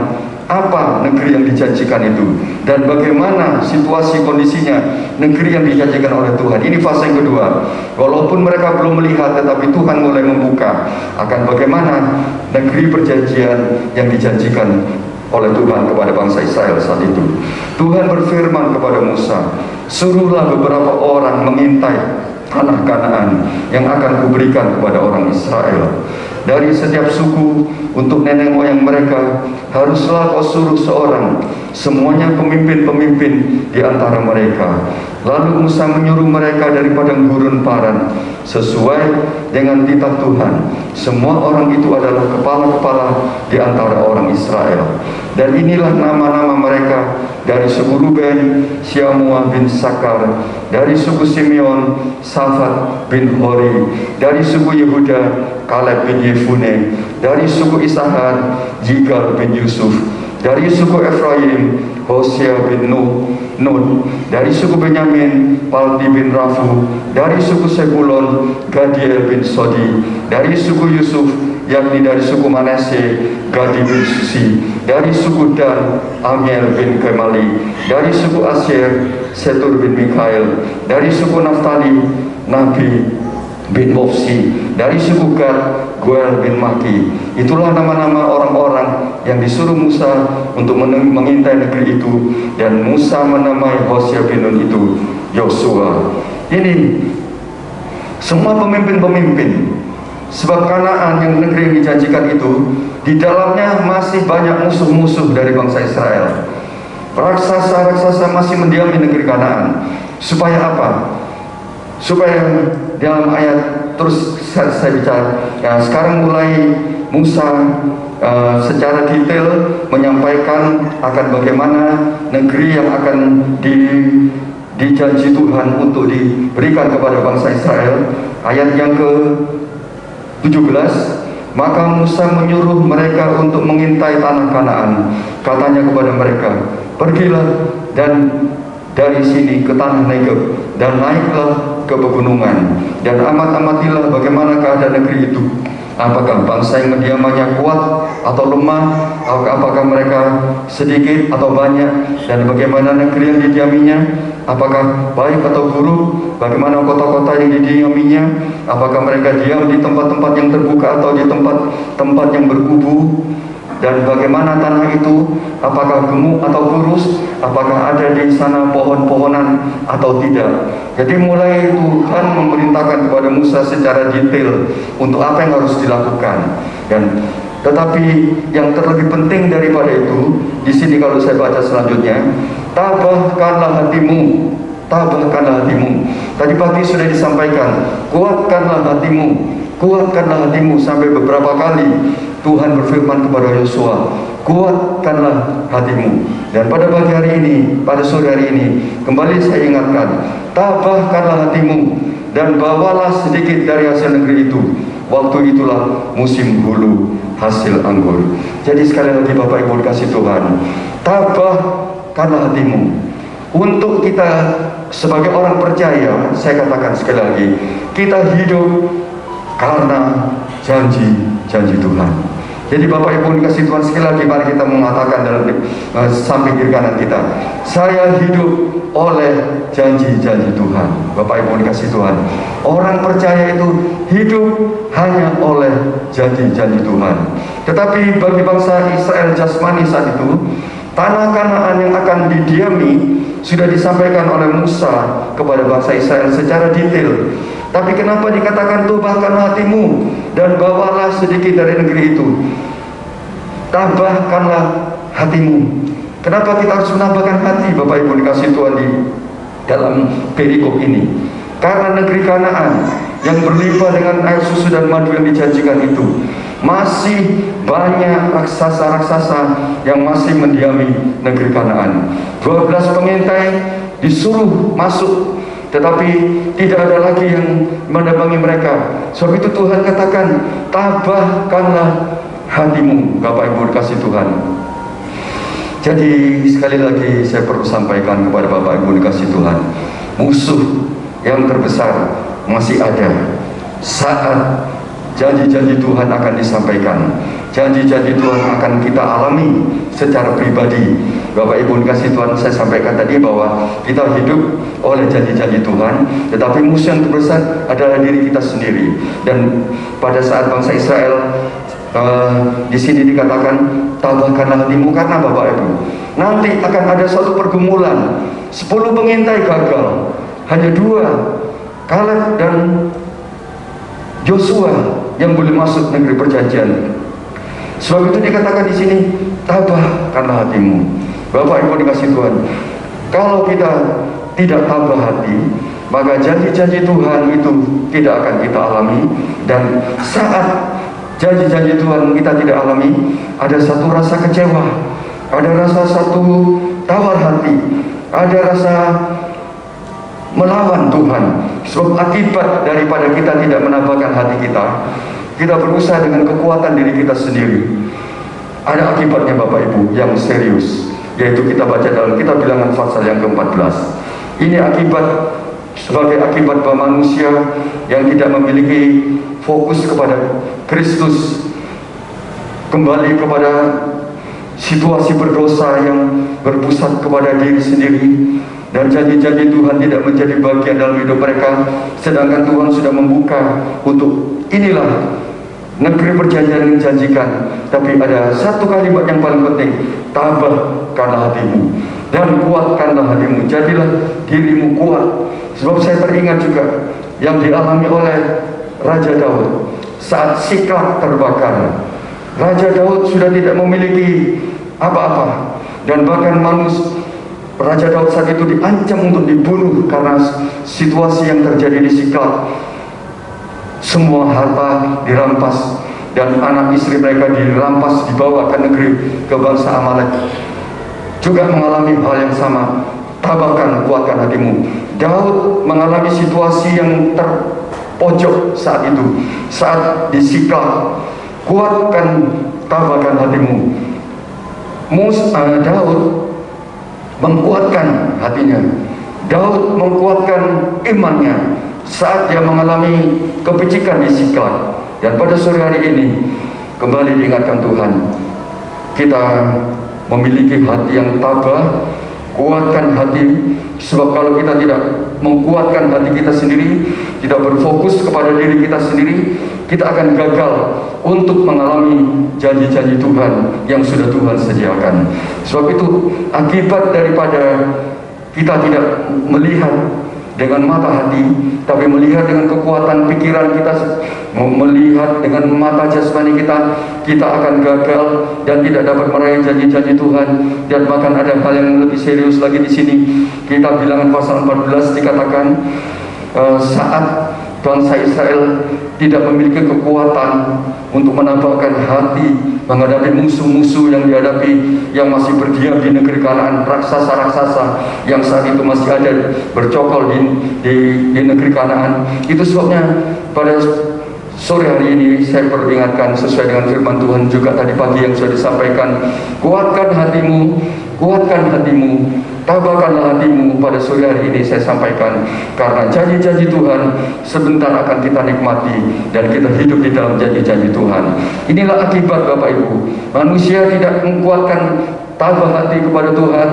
[SPEAKER 3] apa negeri yang dijanjikan itu dan bagaimana situasi kondisinya negeri yang dijanjikan oleh Tuhan. Ini fase yang kedua. Walaupun mereka belum melihat, tetapi Tuhan mulai membuka akan bagaimana negeri perjanjian yang dijanjikan oleh Tuhan kepada bangsa Israel saat itu. Tuhan berfirman kepada Musa, suruhlah beberapa orang mengintai tanah Kanaan yang akan kuberikan kepada orang Israel. Dari setiap suku untuk nenek moyang mereka haruslah kau suruh seorang, semuanya pemimpin-pemimpin di antara mereka. Lalu Musa menyuruh mereka dari padang gurun Paran sesuai dengan titah Tuhan. Semua orang itu adalah kepala-kepala di antara orang Israel. Dan inilah nama-nama mereka: dari suku Ruben, Syamua bin Sakar; dari suku Simeon, Safat bin Hori; dari suku Yehuda, Kaleb bin Yefune; dari suku Isahar, Jigal bin Yusuf; dari suku Efraim, Hosea bin Nun; dari suku Benyamin, Palti bin Rafu; dari suku Sebulon, Gadiel bin Sodi; dari suku Yusuf, yakni dari suku Manase, Gadi bin Susi; dari suku Dan, Amiel bin Kemali; dari suku Asyer, Setur bin Mikael; dari suku Naftali, Nabi bin Mofsi; dari suku Gad, Goel bin Maki. Itulah nama-nama orang-orang yang disuruh Musa untuk mengintai negeri itu, dan Musa menamai Hosea bin Nun itu Yosua. Ini semua pemimpin-pemimpin, sebab Kanaan yang negeri yang dijanjikan itu di dalamnya masih banyak musuh-musuh dari bangsa Israel. Raksasa-raksasa masih mendiami negeri Kanaan. Supaya apa? Supaya dalam ayat terus saya bicara ya, sekarang mulai Musa secara detail menyampaikan akan bagaimana negeri yang akan dijanji Tuhan untuk diberikan kepada bangsa Israel. Ayat yang ke-17, maka Musa menyuruh mereka untuk mengintai tanah Kanaan. Katanya kepada mereka, pergilah dan dari sini ke tanah Negeb dan naiklah ke pegunungan dan amat-amatilah bagaimana keadaan negeri itu. Apakah bangsa yang mendiamannya kuat atau lemah? Apakah mereka sedikit atau banyak? Dan bagaimana negeri yang didiaminya? Apakah baik atau buruk? Bagaimana kota-kota yang didiaminya? Apakah mereka diam di tempat-tempat yang terbuka atau di tempat-tempat yang berkubu? Dan bagaimana tanah itu? Apakah gemuk atau kurus? Apakah ada di sana pohon-pohonan atau tidak? Jadi mulai Tuhan memerintahkan kepada Musa secara detail untuk apa yang harus dilakukan. Dan tetapi yang terlebih penting daripada itu, di sini kalau saya baca selanjutnya, tabahkanlah hatimu. Tabahkanlah hatimu. Tadi pagi sudah disampaikan, kuatkanlah hatimu. Kuatkanlah hatimu. Sampai beberapa kali Tuhan berfirman kepada Yosua, kuatkanlah hatimu. Dan pada pagi hari ini, pada sore hari ini, kembali saya ingatkan, tabahkanlah hatimu dan bawalah sedikit dari hasil negeri itu. Waktu itulah musim hulu hasil anggur. Jadi sekali lagi Bapak Ibu dikasih Tuhan, tabahkanlah hatimu. Untuk kita sebagai orang percaya, saya katakan sekali lagi, kita hidup karena janji-janji Tuhan. Jadi Bapak Ibu dikasih Tuhan, sekali lagi mari kita mengatakan dalam samping kiri kanan kita, saya hidup oleh janji-janji Tuhan. Bapak Ibu dikasih Tuhan, orang percaya itu hidup hanya oleh janji-janji Tuhan. Tetapi bagi bangsa Israel jasmani saat itu, tanah Kanaan yang akan didiami sudah disampaikan oleh Musa kepada bangsa Israel secara detail. Tapi kenapa dikatakan tabahkanlah hatimu dan bawalah sedikit dari negeri itu? Tabahkanlah hatimu. Kenapa kita harus menambahkan hati, Bapak Ibu dikasih Tuhan, di dalam perikop ini? Karena negeri Kanaan yang berlimpah dengan air susu dan madu yang dijanjikan itu, masih banyak raksasa-raksasa yang masih mendiami negeri Kanaan. 12 pengintai disuruh masuk, tetapi tidak ada lagi yang mendampingi mereka. Sebab itu Tuhan katakan, tabahkanlah hatimu, Bapak Ibu dikasih Tuhan. Jadi sekali lagi saya perlu sampaikan kepada Bapak Ibu dikasih Tuhan, musuh yang terbesar masih ada saat janji-janji Tuhan akan disampaikan. janji-janji Tuhan akan kita alami secara pribadi. Bapak Ibu dikasih Tuhan, saya sampaikan tadi bahwa kita hidup oleh janji-janji Tuhan, tetapi musuh yang terbesar adalah diri kita sendiri. Dan pada saat bangsa Israel di sini dikatakan tabahkanlah hatimu, karena Bapak Ibu nanti akan ada suatu pergumulan. 10 pengintai gagal, hanya 2, Kaleb dan Yosua yang boleh masuk negeri perjanjian. Sebab itu dikatakan di sini tabahkanlah hatimu. Bapak Ibu dikasih Tuhan, kalau kita tidak tabah hati, maka janji-janji Tuhan itu tidak akan kita alami. Dan saat janji-janji Tuhan kita tidak alami, ada satu rasa kecewa, ada rasa satu tawar hati, ada rasa melawan Tuhan. Sebab akibat daripada kita tidak menambahkan hati kita berusaha dengan kekuatan diri kita sendiri. Ada akibatnya Bapak Ibu yang serius, yaitu kita baca dalam kitab Bilangan pasal yang ke-14. Ini akibat, sebagai akibat bahwa manusia yang tidak memiliki fokus kepada Kristus, kembali kepada situasi berdosa yang berpusat kepada diri sendiri, dan janji-janji Tuhan tidak menjadi bagian dalam hidup mereka. Sedangkan Tuhan sudah membuka untuk inilah negeri perjanjian yang dijanjikan. Tapi ada satu kalimat yang paling penting, tabahkanlah hatimu dan kuatkanlah hatimu, jadilah dirimu kuat. Sebab saya teringat juga yang dialami oleh Raja Daud saat Siklag terbakar. Raja Daud sudah tidak memiliki apa-apa, dan bahkan Raja Daud saat itu diancam untuk dibunuh karena situasi yang terjadi di Siklag. Semua harta dirampas dan anak istri mereka dirampas, dibawa ke negeri, ke bangsa Amalek. Juga mengalami hal yang sama. Tabahkan, kuatkan hatimu. Daud mengalami situasi yang terpojok saat itu, saat di Siklag. Kuatkan, tabahkan hatimu. Daud mengkuatkan hatinya. Daud mengkuatkan imannya saat dia mengalami kepicikan di Siklag. Dan pada sore hari ini kembali diingatkan Tuhan, kita memiliki hati yang tabah. Kuatkan hati, sebab kalau kita tidak mengkuatkan hati kita sendiri, tidak berfokus kepada diri kita sendiri, kita akan gagal untuk mengalami janji-janji Tuhan yang sudah Tuhan sediakan. Sebab itu akibat daripada kita tidak melihat dengan mata hati, tapi melihat dengan kekuatan pikiran kita, melihat dengan mata jasmani kita akan gagal dan tidak dapat meraih janji-janji Tuhan. Dan bahkan ada hal yang lebih serius lagi di sini. Kita Bilangan pasal 14 dikatakan saat bangsa Israel tidak memiliki kekuatan untuk menambahkan hati menghadapi musuh-musuh yang dihadapi, yang masih berdiam di negeri Kanaan, raksasa-raksasa yang saat itu masih ada bercokol di negeri Kanaan. Itu sebabnya pada sore hari ini saya peringatkan sesuai dengan firman Tuhan juga tadi pagi yang sudah disampaikan, kuatkan hatimu, tabahkanlah hatimu. Pada sore hari ini saya sampaikan, karena janji-janji Tuhan sebentar akan kita nikmati dan kita hidup di dalam janji-janji Tuhan. Inilah akibat Bapak Ibu, manusia tidak menguatkan tabah hati kepada Tuhan,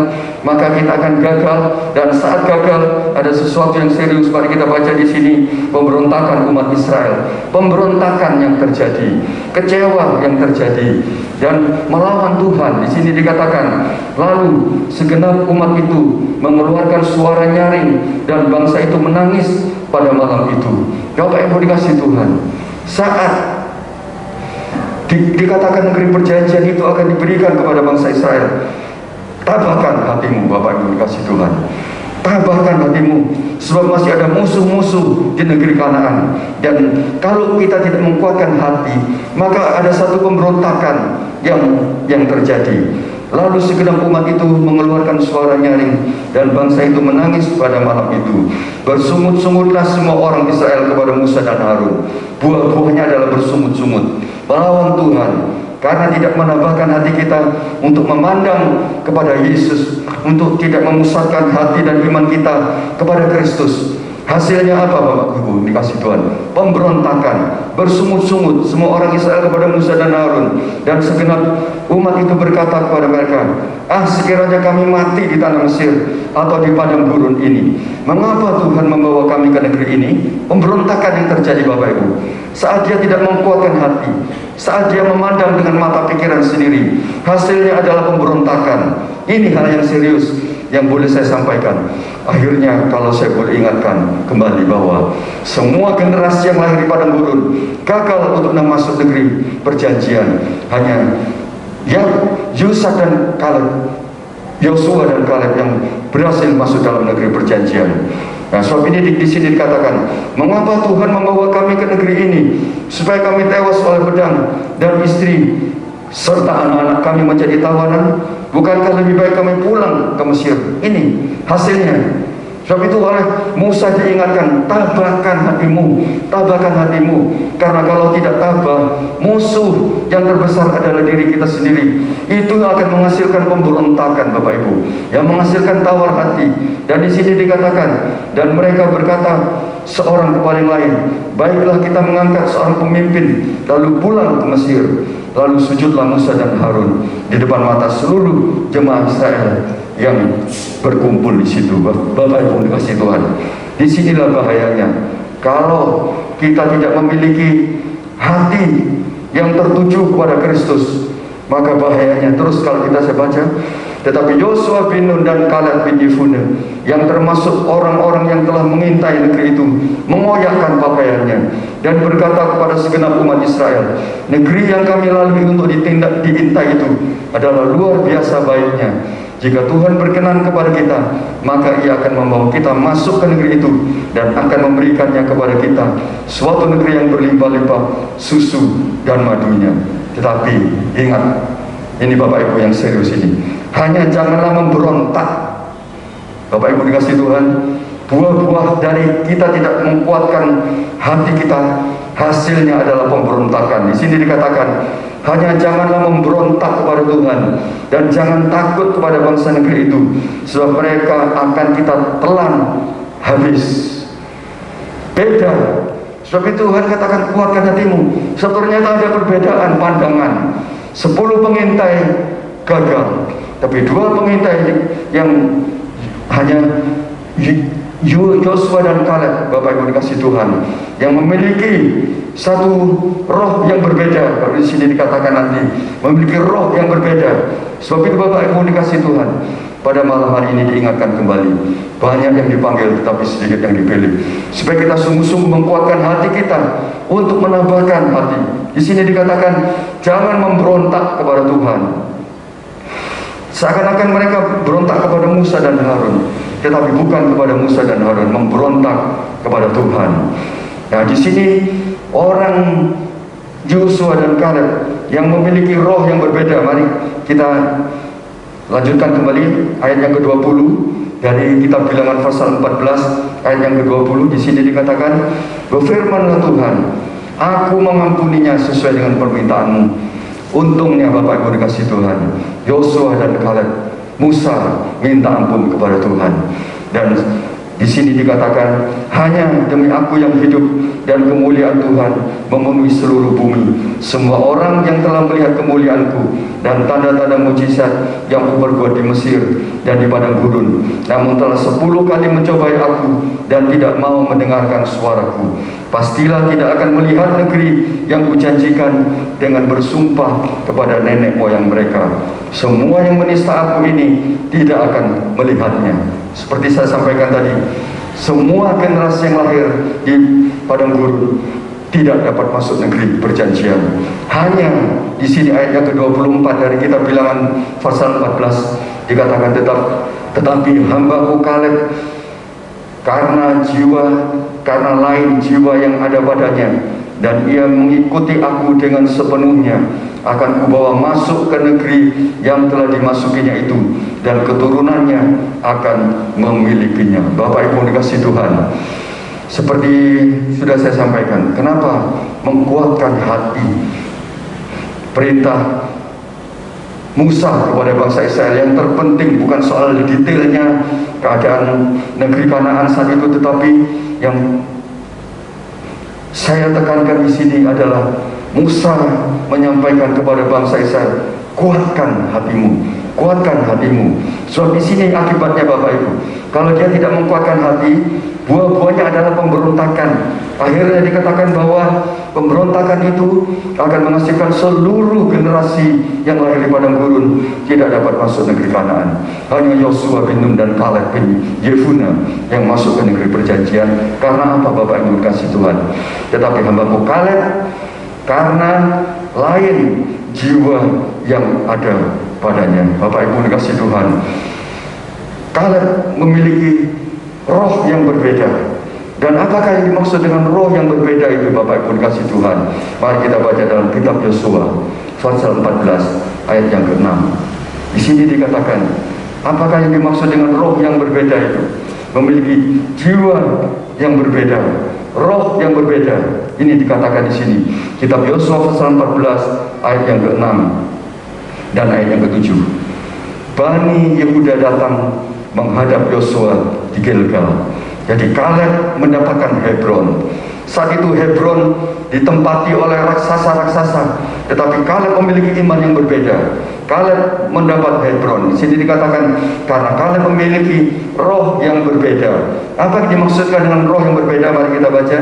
[SPEAKER 3] maka kita akan gagal. Dan saat gagal ada sesuatu yang serius. Mari kita baca di sini pemberontakan umat Israel, pemberontakan yang terjadi, kecewa yang terjadi dan melawan Tuhan. Di sini dikatakan, lalu segenap umat itu mengeluarkan suara nyaring dan bangsa itu menangis pada malam itu. Bapak Ibu dikasih Tuhan, saat dikatakan negeri perjanjian itu akan diberikan kepada bangsa Israel, tabahkan hatimu. Bapak Ibu dikasih Tuhan, tabahkan hatimu, sebab masih ada musuh-musuh di negeri Kanaan. Dan kalau kita tidak menguatkan hati, maka ada satu pemberontakan yang terjadi. Lalu segenap umat itu mengeluarkan suara nyaring dan bangsa itu menangis pada malam itu. Bersungut-sungutlah semua orang Israel kepada Musa dan Harun. Buah-buahnya adalah bersungut-sungut melawan Tuhan, karena tidak menambahkan hati kita untuk memandang kepada Yesus, untuk tidak memusatkan hati dan iman kita kepada Kristus. Hasilnya apa Bapak Ibu dikasih Tuhan? Pemberontakan, bersungut-sungut semua orang Israel kepada Musa dan Harun, dan segenap umat itu berkata kepada mereka, sekiranya kami mati di tanah Mesir atau di padang gurun ini, mengapa Tuhan membawa kami ke negeri ini? Pemberontakan yang terjadi Bapak Ibu, saat dia tidak memkuatkan hati, saat dia memandang dengan mata pikiran sendiri, hasilnya adalah pemberontakan. Ini hal yang serius yang boleh saya sampaikan. Akhirnya kalau saya boleh ingatkan kembali bahwa semua generasi yang lahir di padang gurun gagal untuk masuk negeri perjanjian. Hanya Yosua dan Kaleb yang berhasil masuk dalam negeri perjanjian. Nah, sebab ini di sini dikatakan, mengapa Tuhan membawa kami ke negeri ini supaya kami tewas oleh pedang dan istri serta anak-anak kami menjadi tawanan? Bukankah lebih baik kami pulang ke Mesir? Ini hasilnya. Sebab itu oleh Musa diingatkan, tabahkan hatimu, karena kalau tidak tabah, musuh yang terbesar adalah diri kita sendiri. Itu akan menghasilkan pemberontakan Bapak Ibu, yang menghasilkan tawar hati. Dan di sini dikatakan, dan mereka berkata seorang kepada yang lain, baiklah kita mengangkat seorang pemimpin lalu pulang ke Mesir. Lalu sujudlah Musa dan Harun di depan mata seluruh jemaah Israel yang berkumpul di situ. Bapak Ibu dikasih Tuhan, disinilah bahayanya kalau kita tidak memiliki hati yang tertuju kepada Kristus, maka bahayanya terus kalau saya baca. Tetapi Yosua bin Nun dan Kaleb bin Yefune, yang termasuk orang-orang yang telah mengintai negeri itu, mengoyakkan pakaiannya dan berkata kepada segenap umat Israel, negeri yang kami lalui untuk diintai itu adalah luar biasa baiknya. Jika Tuhan berkenan kepada kita, maka Ia akan membawa kita masuk ke negeri itu dan akan memberikannya kepada kita, suatu negeri yang berlimpah-limpah susu dan madunya. Tetapi ingat, ini Bapak Ibu yang serius ini, hanya janganlah memberontak. Bapak Ibu dikasih Tuhan, buah-buah dari kita tidak menguatkan hati kita, hasilnya adalah pemberontakan. Di sini dikatakan, hanya janganlah memberontak kepada Tuhan dan jangan takut kepada bangsa negeri itu, sebab mereka akan kita telan habis. Beda. Sebab itu Tuhan katakan, kuatkan hatimu. Sebab ternyata ada perbedaan pandangan. 10 pengintai gagal, tapi 2 pengintai yang hanya Yosua dan Kaleb, Bapak Ibu dikasih Tuhan, yang memiliki satu roh yang berbeda. Di sini dikatakan nanti memiliki roh yang berbeda. Sebab itu Bapak Ibu dikasih Tuhan, pada malam hari ini diingatkan kembali, banyak yang dipanggil tetapi sedikit yang dipilih, supaya kita sungguh-sungguh menguatkan hati kita untuk menambahkan hati. Di sini dikatakan jangan memberontak kepada Tuhan. Seakan-akan mereka berontak kepada Musa dan Harun, tetapi bukan kepada Musa dan Harun, memberontak kepada Tuhan. Nah, di sini orang Yosua dan Kaleb yang memiliki roh yang berbeda. Mari kita lanjutkan kembali ayat yang ke-20 dari kitab Bilangan pasal 14 ayat yang ke-20. Di sini dikatakan, berfirmanlah Tuhan, aku mengampuninya sesuai dengan permintaanmu. Untungnya Bapak Ibu dikasih Tuhan, Yosua dan Kaleb, Musa minta ampun kepada Tuhan. Dan di sini dikatakan, hanya demi aku yang hidup dan kemuliaan Tuhan memenuhi seluruh bumi. Semua orang yang telah melihat kemuliaanku dan tanda-tanda mujizat yang kuperbuat di Mesir dan di padang gurun, namun telah 10 kali mencobai aku dan tidak mau mendengarkan suaraku, pastilah tidak akan melihat negeri yang kujanjikan dengan bersumpah kepada nenek moyang mereka. Semua yang menista aku ini tidak akan melihatnya. Seperti saya sampaikan tadi, semua generasi yang lahir di padang gurun tidak dapat masuk negeri perjanjian. Hanya di sini ayat yang ke-24 dari kitab Bilangan pasal 14 dikatakan, tetapi hambaku Kaleb, karena lain jiwa yang ada padanya, dan ia mengikuti aku dengan sepenuhnya, akan kubawa masuk ke negeri yang telah dimasukinya itu, dan keturunannya akan memilikinya. Bapak Ibu dikasih Tuhan, seperti sudah saya sampaikan, kenapa menguatkan hati? Perintah Musa kepada bangsa Israel yang terpenting bukan soal detailnya keadaan negeri Kanaan saat itu, tetapi yang saya tekankan di sini adalah Musa menyampaikan kepada bangsa Israel, kuatkan hatimu, kuatkan hatimu. Sebab di sini akibatnya Bapak Ibu, kalau dia tidak menguatkan hati, buah-buahnya adalah pemberontakan. Akhirnya dikatakan bahwa pemberontakan itu akan menghasilkan seluruh generasi yang lahir di padang gurun tidak dapat masuk negeri Kanaan. Hanya Yosua bin Nun dan Kaleb bin Yefune yang masuk ke negeri perjanjian. Karena apa Bapak Ibu kasih Tuhan? Tetapi hambaku Kaleb, karena lain jiwa yang ada padanya. Bapak Ibu dikasih Tuhan, Kaleb memiliki roh yang berbeda. Dan apakah yang dimaksud dengan roh yang berbeda itu Bapak Ibu dikasih Tuhan? Mari kita baca dalam kitab Yosua pasal 14 ayat yang ke-6. Di sini dikatakan, apakah yang dimaksud dengan roh yang berbeda itu? Memiliki jiwa yang berbeda, roh yang berbeda. Ini dikatakan di sini. Kitab Yosua pasal 14 ayat yang ke-6 dan ayat yang ke-7. Bani Yehuda datang menghadap Yosua di Gilgal. Jadi Kaleb mendapatkan Hebron. Saat itu Hebron ditempati oleh raksasa-raksasa, tetapi Kaleb memiliki iman yang berbeda. Kaleb mendapat Hebron. Di sini dikatakan karena Kaleb memiliki roh yang berbeda. Apa yang dimaksudkan dengan roh yang berbeda? Mari kita baca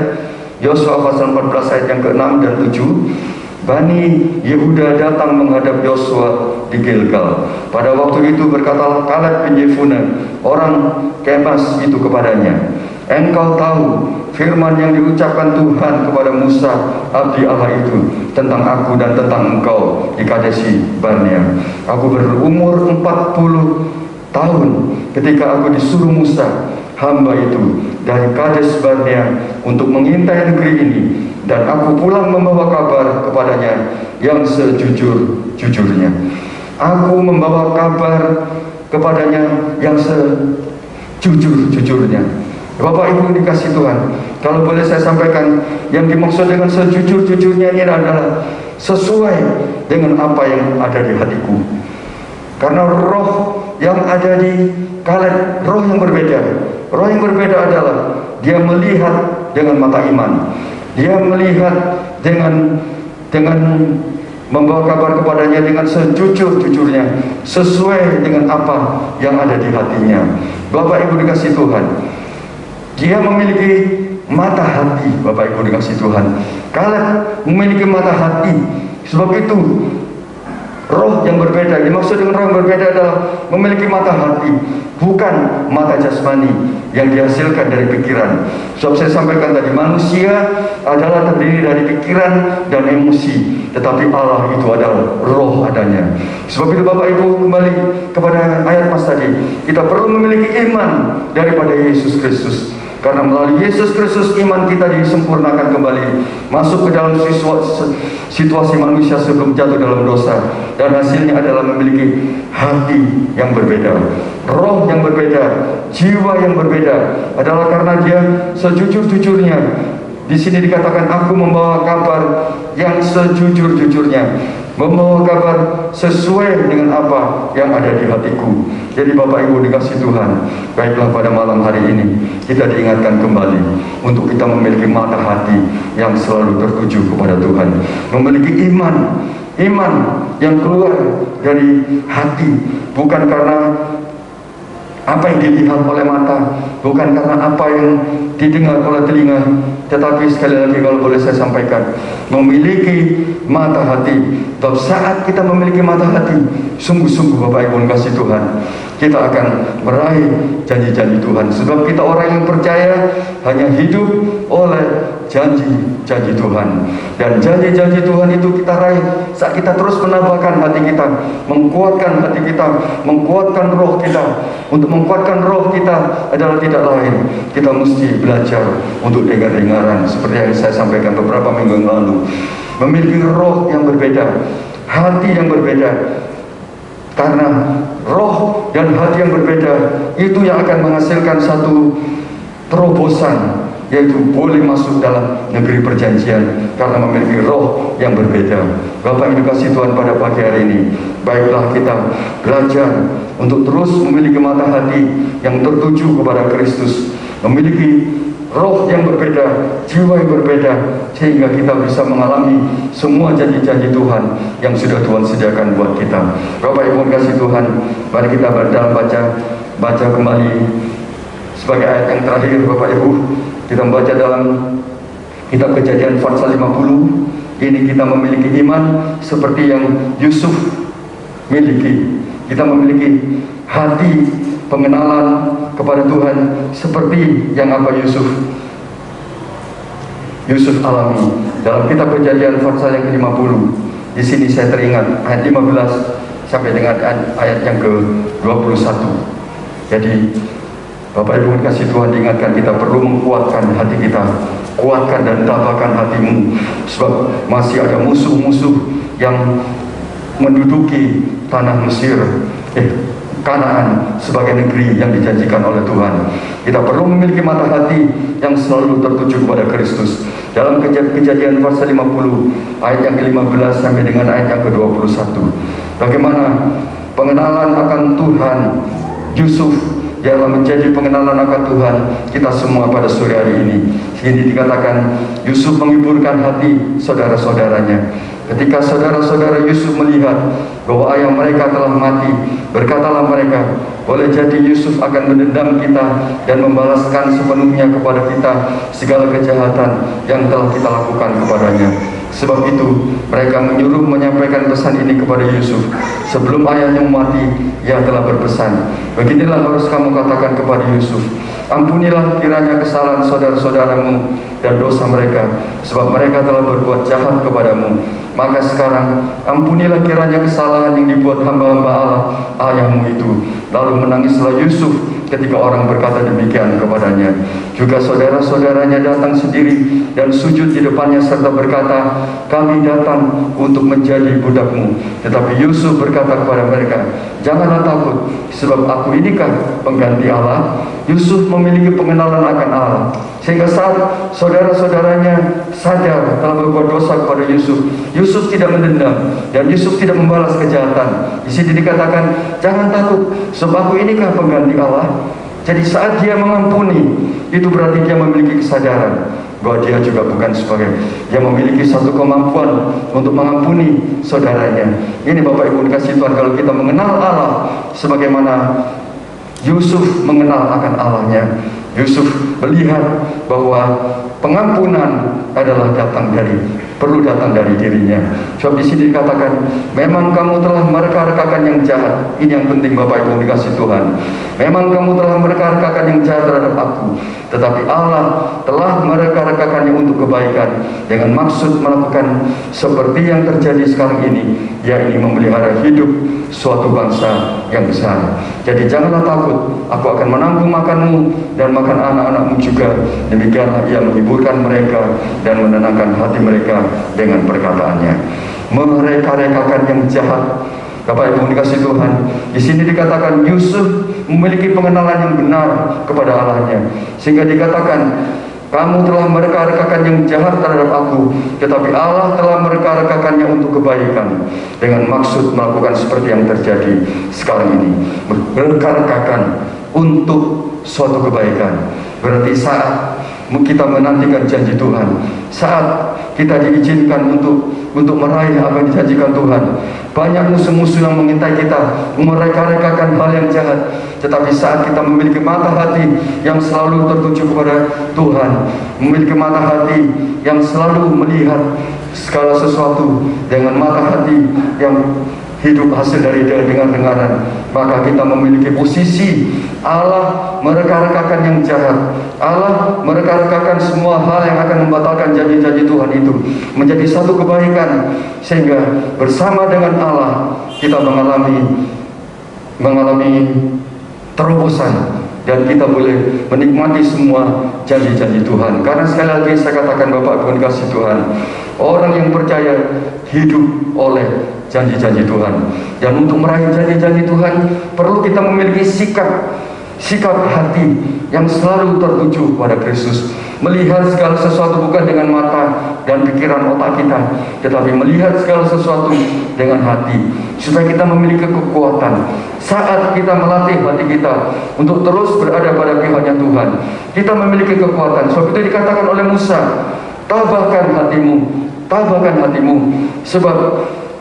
[SPEAKER 3] Yosua pasal 14 ayat yang ke-6 dan 7. Bani Yehuda datang menghadap Yosua di Gilgal. Pada waktu itu berkatalah Kaleb bin Yefune, orang Kemas itu kepadanya, engkau tahu firman yang diucapkan Tuhan kepada Musa abdi Allah itu tentang aku dan tentang engkau di Kadesi Barnea. Aku berumur 40 tahun ketika aku disuruh Musa hamba itu dari Kades Barnea untuk mengintai negeri ini, dan aku pulang membawa kabar kepadanya yang sejujur-jujurnya. Aku membawa kabar kepadanya yang sejujur-jujurnya. Bapak Ibu dikasih Tuhan, kalau boleh saya sampaikan, yang dimaksud dengan sejujur-jujurnya ini adalah sesuai dengan apa yang ada di hatiku. Karena roh yang ada di Kaleb, roh yang berbeda. Roh yang berbeda adalah dia melihat dengan mata iman. Dia melihat dengan membawa kabar kepadanya dengan sejujur-jujurnya, sesuai dengan apa yang ada di hatinya. Bapak Ibu dikasih Tuhan, dia memiliki mata hati. Bapak Ibu dikasih Tuhan, Kaleb memiliki mata hati. Sebab itu roh yang berbeda, dimaksud dengan roh yang berbeda adalah memiliki mata hati, bukan mata jasmani yang dihasilkan dari pikiran. Sebab saya sampaikan tadi, manusia adalah terdiri dari pikiran dan emosi, tetapi Allah itu adalah roh adanya. Sebab itu Bapak Ibu, kembali kepada ayat mas tadi, kita perlu memiliki iman daripada Yesus Kristus. Karena melalui Yesus Kristus iman kita disempurnakan kembali, masuk ke dalam situasi manusia sebelum jatuh dalam dosa, dan hasilnya adalah memiliki hati yang berbeda, roh yang berbeda, jiwa yang berbeda. Adalah karena dia sejujur-jujurnya. Di sini dikatakan aku membawa kabar yang sejujur-jujurnya, membawa kabar sesuai dengan apa yang ada di hatiku. Jadi Bapak Ibu dikasih Tuhan, baiklah pada malam hari ini kita diingatkan kembali untuk kita memiliki mata hati yang selalu tertuju kepada Tuhan, memiliki iman yang keluar dari hati, bukan karena apa yang dilihat oleh mata, bukan karena apa yang didengar oleh telinga, tetapi sekali lagi kalau boleh saya sampaikan, memiliki mata hati. Dan saat kita memiliki mata hati, sungguh-sungguh Bapak Ibu kasih Tuhan, kita akan meraih janji-janji Tuhan. Sebab kita orang yang percaya hanya hidup oleh janji-janji Tuhan. Dan janji-janji Tuhan itu kita raih saat kita terus menambahkan hati kita, menguatkan hati kita, menguatkan roh kita. Untuk menguatkan roh kita adalah tidak lain, kita mesti belajar untuk dengar-dengaran, seperti yang saya sampaikan beberapa minggu yang lalu. Memiliki roh yang berbeda, hati yang berbeda. Karena roh dan hati yang berbeda itu yang akan menghasilkan satu terobosan, yaitu boleh masuk dalam negeri perjanjian karena memiliki roh yang berbeda. Bapak yang dikasih Tuhan pada pagi hari ini, baiklah kita belajar untuk terus memiliki mata hati yang tertuju kepada Kristus, memiliki roh yang berbeda, jiwa yang berbeda, sehingga kita bisa mengalami semua janji-janji Tuhan yang sudah Tuhan sediakan buat kita. Bapak Ibu kasih Tuhan, mari kita dalam baca kembali sebagai ayat yang terakhir. Bapak Ibu, kita membaca dalam kitab Kejadian pasal 50. Ini kita memiliki iman seperti yang Yusuf miliki. Kita memiliki hati pengenalan kepada Tuhan seperti yang apa Yusuf alami. Dalam kitab Kejadian pasal yang ke-50, di sini saya teringat ayat 15 sampai dengan ayat yang ke-21. Jadi Bapak Ibu kasih Tuhan, diingatkan kita perlu menguatkan hati kita. Kuatkan dan tabahkan hatimu, sebab masih ada musuh-musuh yang menduduki tanah Mesir, Kanaan sebagai negeri yang dijanjikan oleh Tuhan. Kita perlu memiliki mata hati yang selalu tertuju kepada Kristus. Dalam Kejadian pasal 50 ayat yang ke-15 sampai dengan ayat yang ke-21, bagaimana pengenalan akan Tuhan Yusuf dalam menjadi pengenalan akan Tuhan kita semua pada sore hari ini. Ini dikatakan Yusuf menghiburkan hati saudara-saudaranya. Ketika saudara-saudara Yusuf melihat bahwa ayah mereka telah mati, berkatalah mereka, boleh jadi Yusuf akan mendendam kita dan membalaskan sepenuhnya kepada kita segala kejahatan yang telah kita lakukan kepadanya. Sebab itu mereka menyuruh menyampaikan pesan ini kepada Yusuf. Sebelum ayahnya mati, ia telah berpesan, beginilah harus kamu katakan kepada Yusuf, ampunilah kiranya kesalahan saudara-saudaramu dan dosa mereka, sebab mereka telah berbuat jahat kepadamu. Maka sekarang ampunilah kiranya kesalahan yang dibuat hamba-hamba Allah ayahmu itu. Lalu menangislah Yusuf ketika orang berkata demikian kepadanya. Juga saudara-saudaranya datang sendiri dan sujud di depannya serta berkata, kami datang untuk menjadi budakmu. Tetapi Yusuf berkata kepada mereka, janganlah takut, sebab aku inikah pengganti Allah. Yusuf memiliki pengenalan akan Allah, sehingga saat saudara-saudaranya sadar telah berbuat dosa kepada Yusuf, Yusuf tidak mendendam dan Yusuf tidak membalas kejahatan. Di sini dikatakan, jangan takut, sebab aku inikah pengganti Allah. Jadi saat dia mengampuni, itu berarti dia memiliki kesadaran bahwa dia juga bukan sebagai, dia memiliki satu kemampuan untuk mengampuni saudaranya. Ini Bapak Ibu dikasih Tuhan, kalau kita mengenal Allah sebagaimana Yusuf mengenal akan Allahnya, Yusuf melihat bahwa pengampunan adalah perlu datang dari dirinya. Sebab di sini dikatakan, memang kamu telah mereka-rekakan yang jahat. Ini yang penting Bapak Ibu dikasih Tuhan. Memang kamu telah mereka-rekakan yang jahat terhadap aku, tetapi Allah telah mereka-rekakannya untuk kebaikan, dengan maksud melakukan seperti yang terjadi sekarang ini, yaitu memelihara hidup suatu bangsa yang besar. Jadi janganlah takut, aku akan menanggung makanmu dan makan anak-anakmu juga. Demikianlah ia menghiburkan mereka dan menenangkan hati mereka dengan perkataannya. Mereka-rekakan yang jahat. Bapak Ibu dikasih Tuhan, di sini dikatakan Yusuf memiliki pengenalan yang benar kepada Allahnya, sehingga dikatakan, kamu telah mereka-rekakan yang jahat terhadap aku, tetapi Allah telah mereka-rekakannya untuk kebaikan, dengan maksud melakukan seperti yang terjadi sekarang ini. Mereka-rekakan untuk suatu kebaikan. Berarti saat kita menantikan janji Tuhan, saat kita diizinkan untuk meraih apa yang dijanjikan Tuhan, banyak musuh-musuh yang mengintai kita, mereka-rekakan hal yang jahat. Tetapi saat kita memiliki mata hati yang selalu tertuju kepada Tuhan, memiliki mata hati yang selalu melihat segala sesuatu dengan mata hati yang hidup hasil dari dengar-dengaran, maka kita memiliki posisi Allah mereka-rekakan yang jahat. Allah mereka-rekakan semua hal yang akan membatalkan janji-janji Tuhan itu menjadi satu kebaikan, sehingga bersama dengan Allah kita mengalami terobosan dan kita boleh menikmati semua janji-janji Tuhan. Karena sekali lagi saya katakan Bapak Ibu dikasih Tuhan, orang yang percaya hidup oleh janji-janji Tuhan. Dan untuk meraih janji-janji Tuhan perlu kita memiliki sikap sikap hati yang selalu tertuju pada Kristus, melihat segala sesuatu bukan dengan mata dan pikiran otak kita, tetapi melihat segala sesuatu dengan hati, supaya kita memiliki kekuatan saat kita melatih hati kita untuk terus berada pada pihaknya Tuhan. Kita memiliki kekuatan. Sebab itu dikatakan oleh Musa, tabahkan hatimu, sebab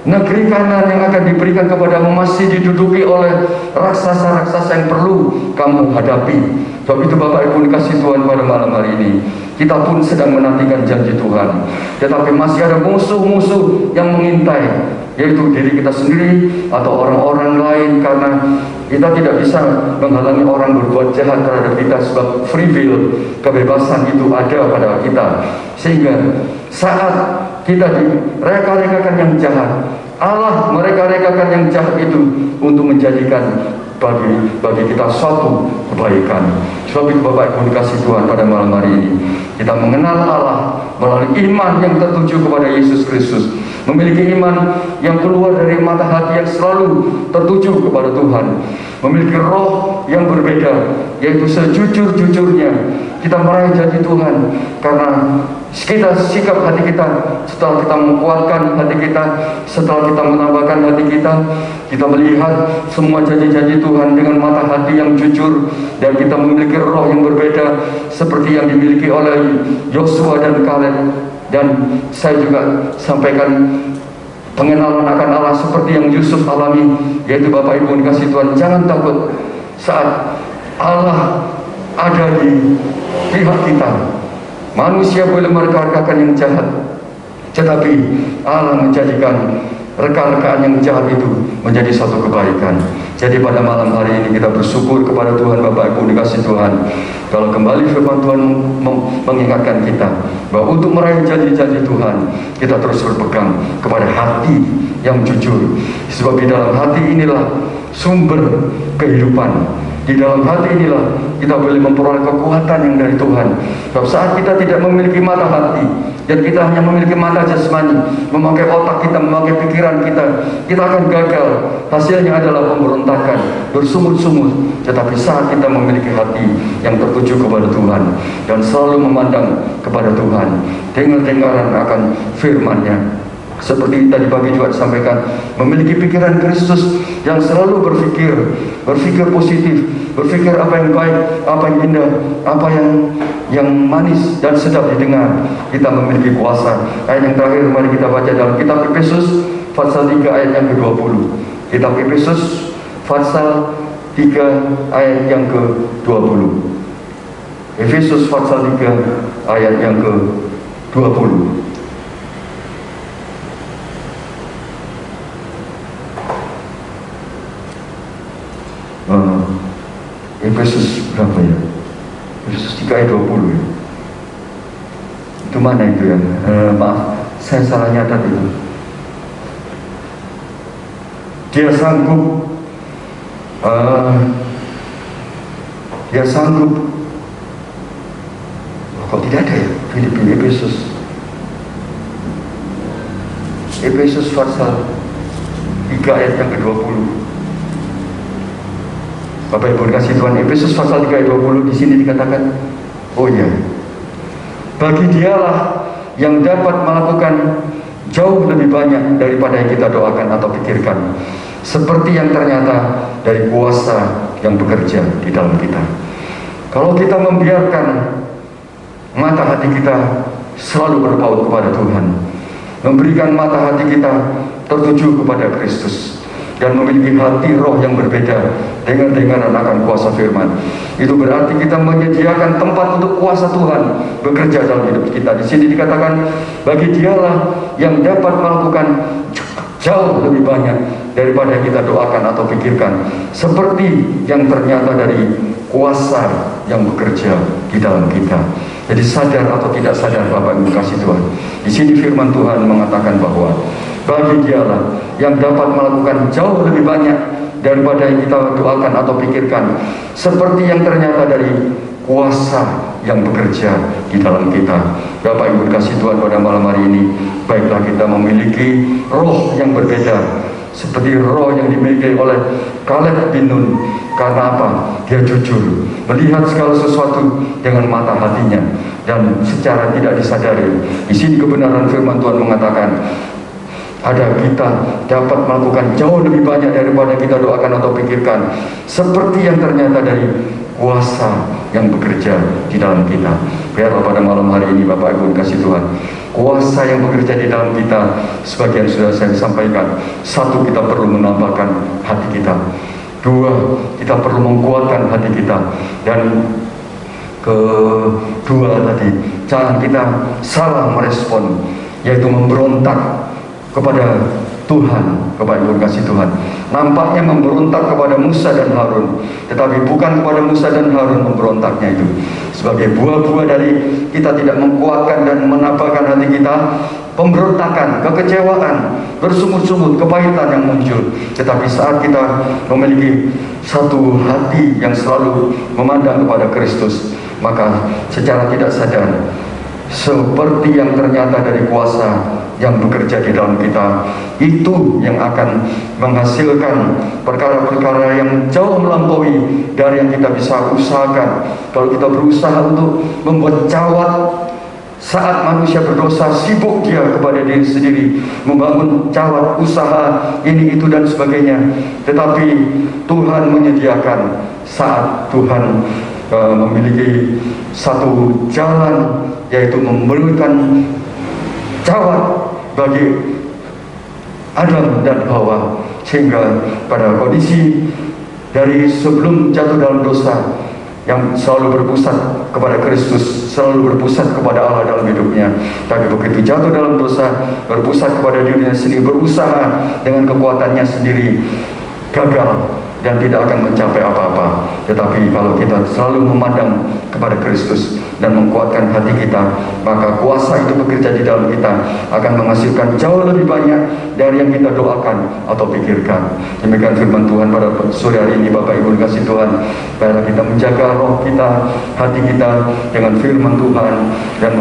[SPEAKER 3] negeri Kanaan yang akan diberikan kepadamu masih diduduki oleh raksasa-raksasa yang perlu kamu hadapi. Sebab itu Bapak Ibu dikasih Tuhan pada malam hari ini, kita pun sedang menantikan janji Tuhan, tetapi masih ada musuh-musuh yang mengintai, yaitu diri kita sendiri atau orang-orang lain, karena kita tidak bisa menghalangi orang berbuat jahat terhadap kita, sebab free will, kebebasan itu ada pada kita. Sehingga saat kita direka-rekakan yang jahat, Allah mereka-rekakan yang jahat itu untuk menjadikan bagi kita suatu kebaikan. Sebab itu Bapak Ibu dikasih Tuhan pada malam hari ini, kita mengenal Allah melalui iman yang tertuju kepada Yesus Kristus, memiliki iman yang keluar dari mata hati yang selalu tertuju kepada Tuhan, memiliki roh yang berbeda, yaitu sejujur-jujurnya kita meraih janji Tuhan, karena kita sikap hati kita, setelah kita menguatkan hati kita, setelah kita menambahkan hati kita, kita melihat semua janji-janji Tuhan dengan mata hati yang jujur, dan kita memiliki roh yang berbeda seperti yang dimiliki oleh Yosua dan Kaleb. Dan saya juga sampaikan pengenalan akan Allah seperti yang Yusuf alami, yaitu Bapak Ibu dikasih Tuhan, jangan takut saat Allah ada di pihak kita. Manusia boleh mereka-rekakan yang jahat, tetapi Allah menjadikan rekan-rekan yang jahat itu menjadi suatu kebaikan. Jadi pada malam hari ini kita bersyukur kepada Tuhan Bapak Ibu dikasih Tuhan, kalau kembali firman Tuhan mengingatkan kita bahwa untuk meraih janji-janji Tuhan, kita terus berpegang kepada hati yang jujur. Sebab di dalam hati inilah sumber kehidupan. Di dalam hati inilah kita boleh memperoleh kekuatan yang dari Tuhan. Sebab saat kita tidak memiliki mata hati, dan kita hanya memiliki mata jasmani, memakai otak kita, memakai pikiran kita, kita akan gagal. Hasilnya adalah pemberontakan, bersungut-sungut. Tetapi saat kita memiliki hati yang tertuju kepada Tuhan dan selalu memandang kepada Tuhan, dengar-dengaran akan firman-Nya, seperti tadi pagi juga disampaikan, memiliki pikiran Kristus yang selalu berpikir positif, berpikir apa yang baik, apa yang indah, apa yang manis dan sedap didengar. Kita memiliki kuasa. Ayat yang terakhir mari kita baca dalam kitab Efesus pasal 3 ayat yang ke-20. Kitab Efesus pasal 3 ayat yang ke-20. Efesus pasal 3 ayat yang ke-20. Efesus berapa ya? Efesus 3 ayat 20 ya? Itu mana itu ya? Maaf, saya salah nyatat itu. Dia sanggup kok tidak ada ya? Filipi, Efesus pasal 3 ayat yang ke-20. Bapak Ibu dikasih Tuhan, Efesus pasal 3 ayat 20 di sini dikatakan, oh ya, bagi Dialah yang dapat melakukan jauh lebih banyak daripada yang kita doakan atau pikirkan, seperti yang ternyata dari kuasa yang bekerja di dalam kita. Kalau kita membiarkan mata hati kita selalu berpaut kepada Tuhan, memberikan mata hati kita tertuju kepada Kristus, dan memiliki hati roh yang berbeda, dengar-dengaran akan kuasa firman, itu berarti kita menyediakan tempat untuk kuasa Tuhan bekerja dalam hidup kita. Di sini dikatakan, bagi Dialah yang dapat melakukan jauh lebih banyak daripada yang kita doakan atau pikirkan, seperti yang ternyata dari kuasa yang bekerja di dalam kita. Jadi sadar atau tidak sadar Bapak Ibu kasih Tuhan, di sini firman Tuhan mengatakan bahwa bagi Dialah yang dapat melakukan jauh lebih banyak daripada yang kita doakan atau pikirkan, seperti yang ternyata dari kuasa yang bekerja di dalam kita. Bapak Ibu kasih Tuhan pada malam hari ini, baiklah kita memiliki roh yang berbeda, seperti roh yang dimiliki oleh Kaleb bin Nun, Karena apa? Dia jujur, melihat segala sesuatu dengan mata hatinya, dan secara tidak disadari. Di sini kebenaran firman Tuhan mengatakan, ada kita dapat melakukan jauh lebih banyak daripada kita doakan atau pikirkan, seperti yang ternyata dari kuasa yang bekerja di dalam kita. Biarlah pada malam hari ini Bapak Ibu kasih Tuhan, kuasa yang bekerja di dalam kita, sebagian sudah saya sampaikan. Satu, kita perlu menambahkan hati kita. Dua, kita perlu menguatkan hati kita. Dan kedua tadi, jangan kita salah merespon, yaitu memberontak kepada Tuhan. Kepada Ibu kasih Tuhan, nampaknya memberontak kepada Musa dan Harun, tetapi bukan kepada Musa dan Harun memberontaknya itu. Sebagai buah-buah dari kita tidak menguatkan dan menambahkan hati kita, pemberontakan, kekecewaan, bersungut-sungut, kepahitan yang muncul. Tetapi saat kita memiliki satu hati yang selalu memandang kepada Kristus, maka secara tidak sadar, seperti yang ternyata dari kuasa yang bekerja di dalam kita, itu yang akan menghasilkan perkara-perkara yang jauh melampaui dari yang kita bisa usahakan. Kalau kita berusaha untuk membuat cawat saat manusia berdosa, sibuk dia kepada diri sendiri, membangun cawat, usaha, ini, itu, dan sebagainya. Tetapi Tuhan menyediakan saat Tuhan memiliki satu jalan, yaitu memberikan cawat bagi Adam dan Hawa, sehingga pada kondisi dari sebelum jatuh dalam dosa, yang selalu berpusat kepada Kristus, selalu berpusat kepada Allah dalam hidupnya. Tapi begitu jatuh dalam dosa, berpusat kepada dirinya sendiri, berusaha dengan kekuatannya sendiri, gagal dan tidak akan mencapai apa-apa. Tetapi kalau kita selalu memandang kepada Kristus dan menguatkan hati kita, maka kuasa itu bekerja di dalam kita, akan menghasilkan jauh lebih banyak dari yang kita doakan atau pikirkan. Demikian firman Tuhan pada sore hari ini Bapak Ibu kasih Tuhan. Biarlah kita menjaga roh kita, hati kita dengan firman Tuhan, dan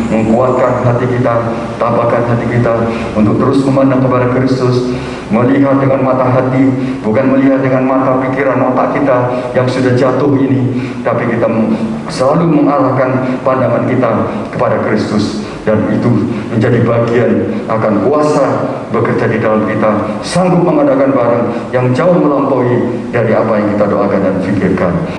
[SPEAKER 3] menguatkan hati kita, tambahkan hati kita untuk terus memandang kepada Kristus, melihat dengan mata hati, bukan melihat dengan mata pikiran otak kita yang sudah jatuh ini, tapi kita selalu mengarahkan pandangan kita kepada Kristus, dan itu menjadi bagian akan kuasa bekerja di dalam kita, sanggup mengadakan barang yang jauh melampaui dari apa yang kita doakan dan pikirkan.